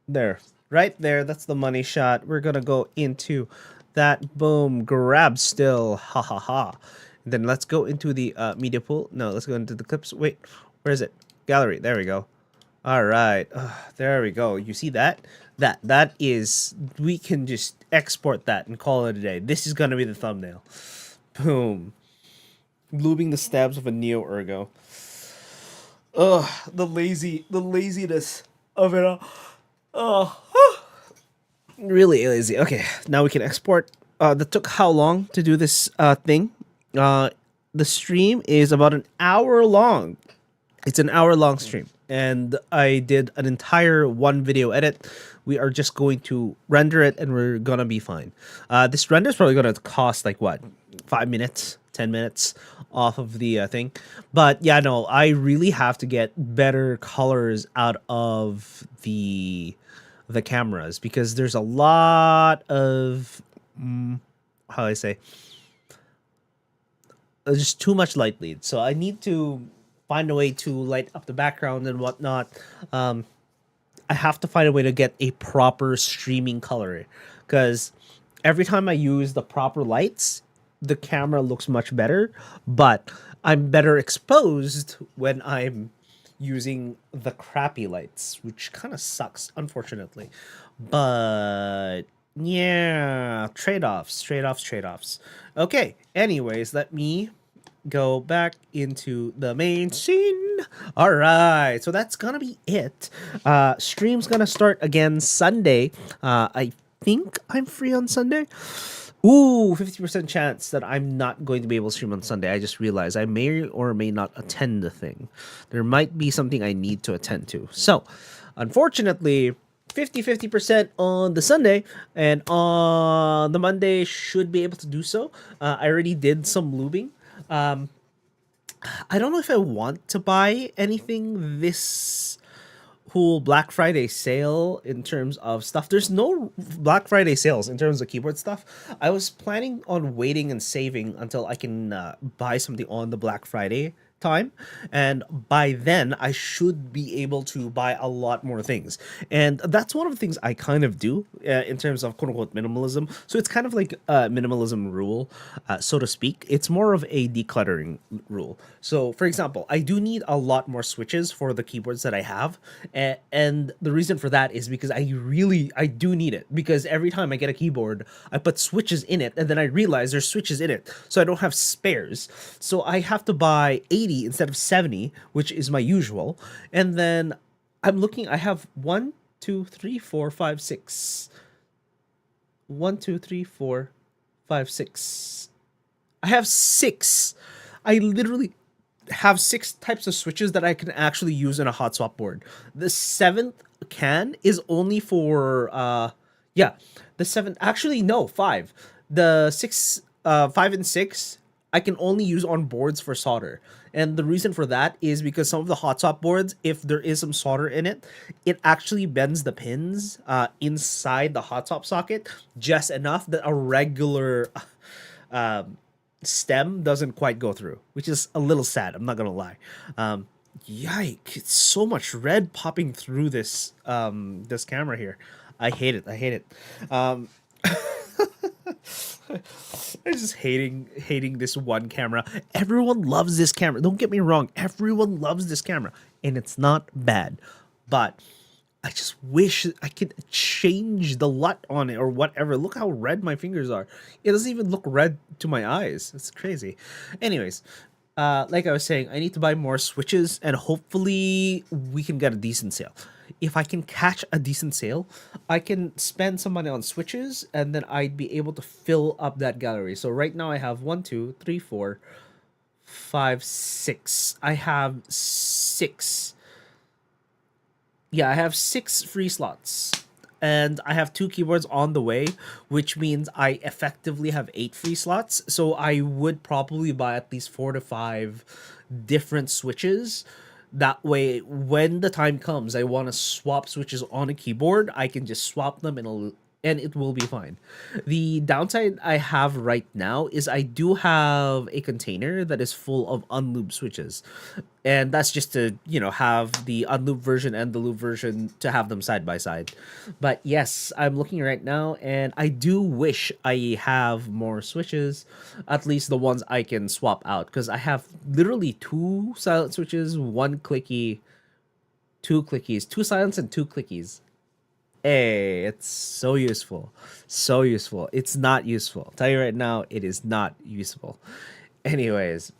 There, right there. That's the money shot. We're gonna go into that. Boom, grab still. Ha ha ha. And then let's go into the media pool. No, let's go into the clips. Wait, where is it? Gallery. There we go. All right, there we go. You see that? That is. We can just export that and call it a day. This is gonna be the thumbnail. Boom. Lubing the stabs of a Neo Ergo. Ugh, the laziness of it all. Oh, really lazy. Okay, now we can export. That took how long to do this thing? The stream is about an hour long. It's an hour-long stream, and I did an entire one video edit. We are just going to render it, and we're gonna be fine. This render is probably gonna cost like what, 5 minutes, 10 minutes off of the thing. But yeah, no, I really have to get better colors out of the cameras because there's a lot of how do I say, just too much light bleed. So I need to find a way to light up the background and whatnot. I have to find a way to get a proper streaming color because every time I use the proper lights, the camera looks much better, but I'm better exposed when I'm using the crappy lights, which kind of sucks, unfortunately. But yeah, trade-offs. Okay, anyways, let me go back into the main scene. All right, so that's gonna be it. Stream's gonna start again Sunday. I think I'm free on Sunday. Ooh, 50% chance that I'm not going to be able to stream on Sunday. I just realized I may or may not attend the thing. There might be something I need to attend to. So, unfortunately, 50% on the Sunday, and on the Monday should be able to do so. I already did some lubing. I don't know if I want to buy anything this whole Black Friday sale in terms of stuff. There's no Black Friday sales in terms of keyboard stuff. I was planning on waiting and saving until I can buy something on the Black Friday time, and by then I should be able to buy a lot more things. And that's one of the things I kind of do in terms of quote unquote minimalism. So it's kind of like a minimalism rule, so to speak. It's more of a decluttering rule. So, for example, I do need a lot more switches for the keyboards that I have, and the reason for that is because I do need it, because every time I get a keyboard, I put switches in it, and then I realize there's switches in it, so I don't have spares. So I have to buy 80 instead of 70, which is my usual. And then I'm looking, I have 1, 2, 3, 4, 5, 6. 1, 2, 3, 4, 5, 6. I have 6. I literally have 6 types of switches that I can actually use in a hot swap board. The 7th can is only for yeah, the 7th, actually no, 5. The 6 5 and 6 I can only use on boards for solder. And the reason for that is because some of the hot swap boards, if there is some solder in it, it actually bends the pins inside the hot swap socket just enough that a regular stem doesn't quite go through, which is a little sad. I'm not gonna lie. Yike! It's so much red popping through this camera here. I hate it. I hate it. I'm just hating this one camera. Everyone loves this camera. Don't get me wrong. Everyone loves this camera, and it's not bad, but I just wish I could change the LUT on it or whatever. Look how red my fingers are. It doesn't even look red to my eyes. It's crazy. Anyways, like I was saying, I need to buy more switches, and hopefully we can get a decent sale. If I can catch a decent sale, I can spend some money on switches, and then I'd be able to fill up that gallery. So right now I have 1, 2, 3, 4, 5, 6. I have 6. Yeah, I have 6 free slots. And I have 2 keyboards on the way, which means I effectively have 8 free slots. So I would probably buy at least 4 to 5 different switches. That way, when the time comes, I want to swap switches on a keyboard, I can just swap them and it will be fine. The downside I have right now is I do have a container that is full of unlubed switches. And that's just to, have the unlubed version and the lube version to have them side by side. But yes, I'm looking right now, and I do wish I have more switches, at least the ones I can swap out, because I have literally 2 silent switches, 1 clicky, 2 clickies, 2 silents and 2 clickies. Hey, it's so useful. So useful. It's not useful. I'll tell you right now, it is not useful. Anyways,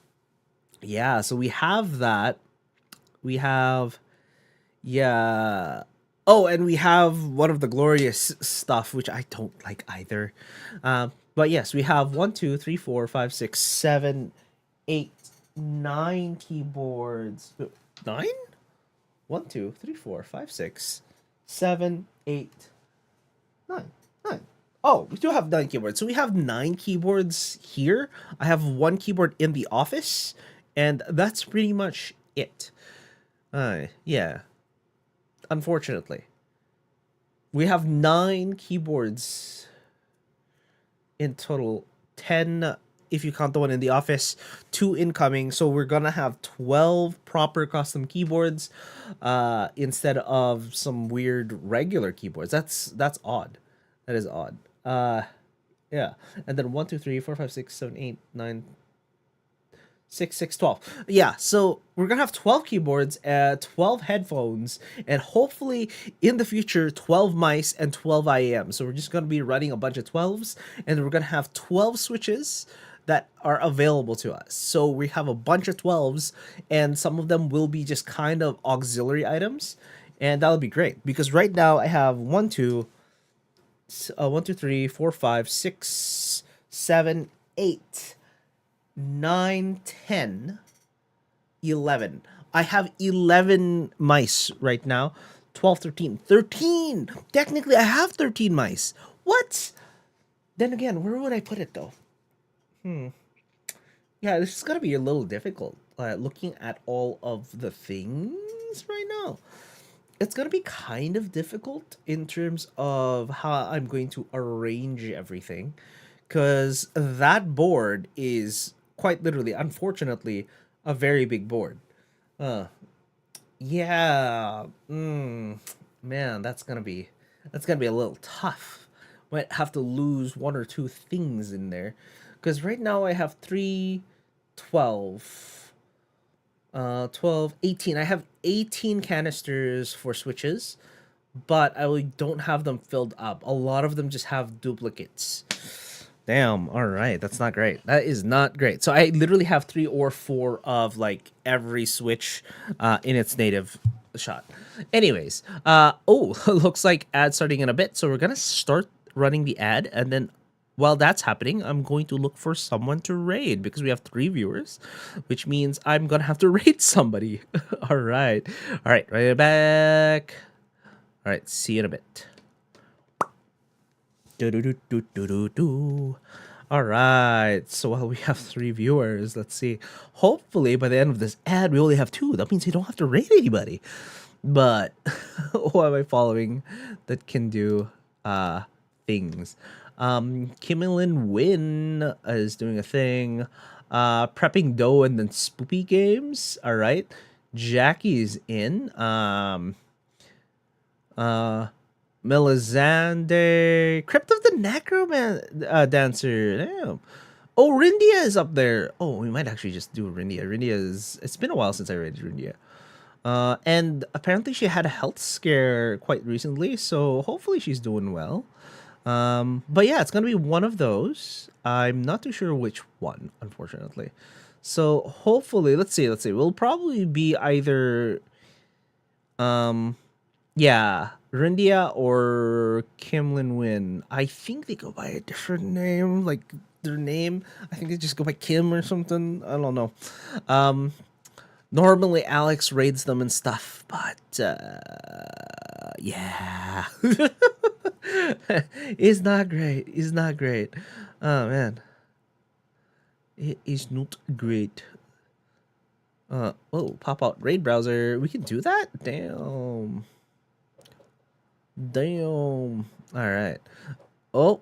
yeah, so we have that. We have, yeah. Oh, and we have one of the glorious stuff, which I don't like either. But yes, we have 1, 2, 3, 4, 5, 6, 7, 8, 9 keyboards. 9? 1, 2, 3, 4, 5, 6, 7, 8, 9. Oh, we do have 9 keyboards. So we have 9 keyboards here. I have 1 keyboard in the office, and that's pretty much it. Yeah. Unfortunately. We have 9 keyboards in total. 10 if you count the one in the office, 2 incoming. So we're gonna have 12 proper custom keyboards instead of some weird regular keyboards. That's odd. That is odd. Yeah. And then 1, 2, 3, 4, 5, 6, 7, 8, 9, 6, 12. Yeah, so we're gonna have 12 keyboards, 12 headphones, and hopefully in the future 12 mice and 12 IAM. So we're just gonna be running a bunch of 12s, and we're gonna have 12 switches that are available to us. So we have a bunch of 12s, and some of them will be just kind of auxiliary items, and that'll be great because right now I have 1, 2, 3, 4, 5, 6, 7, 8. 9, 10, 11. I have 11 mice right now. 12, 13. 13! Technically, I have 13 mice. What? Then again, where would I put it, though? Yeah, this is going to be a little difficult. Looking at all of the things right now. It's going to be kind of difficult in terms of how I'm going to arrange everything. Because that board is quite literally, unfortunately, a very big board. Uh, yeah. Man, that's gonna be a little tough. Might have to lose one or two things in there, because right now I have 3, 12, 12, 18. I have 18 canisters for switches, but I don't have them filled up. A lot of them just have duplicates. Damn. All right, that's not great. That is not great. So I literally have 3 or 4 of like every switch in its native shot. Anyways, looks like ad starting in a bit. So we're gonna start running the ad, and then while that's happening, I'm going to look for someone to raid because we have 3 viewers, which means I'm gonna have to raid somebody. All right, right back. All right, see you in a bit. All right, so while we have 3 viewers, let's see. Hopefully, by the end of this ad, we only have 2. That means you don't have to rate anybody. But who am I following that can do things? Kimilin Win is doing a thing. Prepping dough and then spoopy games. All right, Jackie's in. Melisande, Crypt of the Necroman Dancer. Damn. Oh, Rindia is up there. Oh, we might actually just do Rindia. It's been a while since I read Rindia. And apparently she had a health scare quite recently, so hopefully she's doing well. But yeah, it's gonna be one of those. I'm not too sure which one, unfortunately. So hopefully, let's see. We'll probably be either yeah, Rindia or Kimlin Win. I think they go by a different name. Like their name, I think they just go by Kim or something. I don't know. Normally Alex raids them and stuff, but yeah, it's not great. It's not great. Oh man, it is not great. Pop out raid browser. We can do that. Damn. All right. Oh,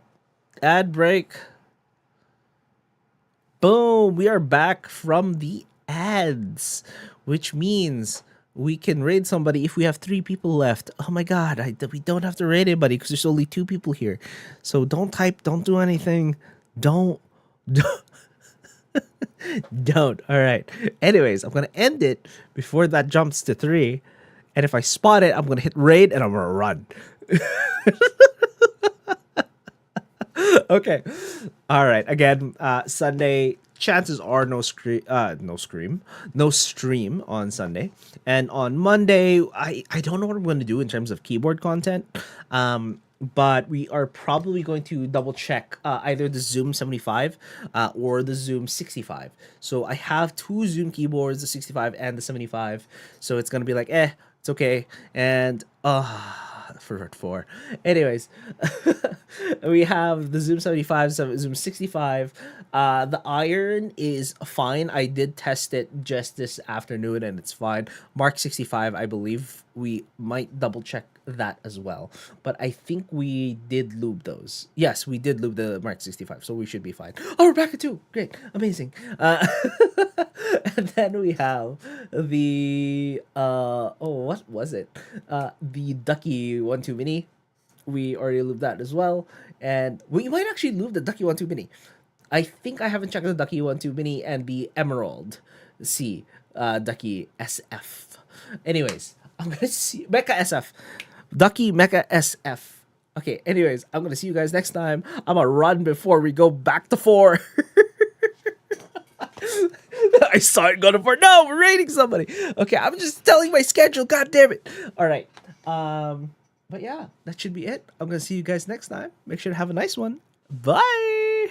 ad break. Boom. We are back from the ads, which means we can raid somebody if we have 3 people left. Oh my god, we don't have to raid anybody because there's only 2 people here. So don't type, don't do anything. Don't. Don't. All right. Anyways, I'm going to end it before that jumps to 3. And if I spot it, I'm going to hit raid and I'm going to run. Okay. All right. Again, Sunday, chances are no stream on Sunday. And on Monday, I don't know what I'm going to do in terms of keyboard content. But we are probably going to double check either the Zoom 75 or the Zoom 65. So I have 2 Zoom keyboards, the 65 and the 75. So it's going to be like, it's okay. And for 4. Anyways, we have the Zoom 75, Zoom 65. The iron is fine. I did test it just this afternoon and it's fine. Mark 65, I believe we might double check that as well. But I think we did lube those. Yes, we did lube the Mark 65, so we should be fine. Oh, we're back at 2. Great. Amazing. And then we have the what was it? The Ducky 1-2 Mini. We already lubed that as well. And we might actually lube the Ducky 1-2 Mini. I think I haven't checked the Ducky 1-2 Mini and the Emerald C Ducky SF. Anyways, I'm gonna see Mecha SF. Ducky Mecha SF. Okay, anyways, I'm gonna see you guys next time. I'm gonna run before we go back to 4. I saw it go to 4. No, we're raiding somebody. Okay, I'm just telling my schedule. God damn it. All right. But yeah, that should be it. I'm gonna see you guys next time. Make sure to have a nice one. Bye.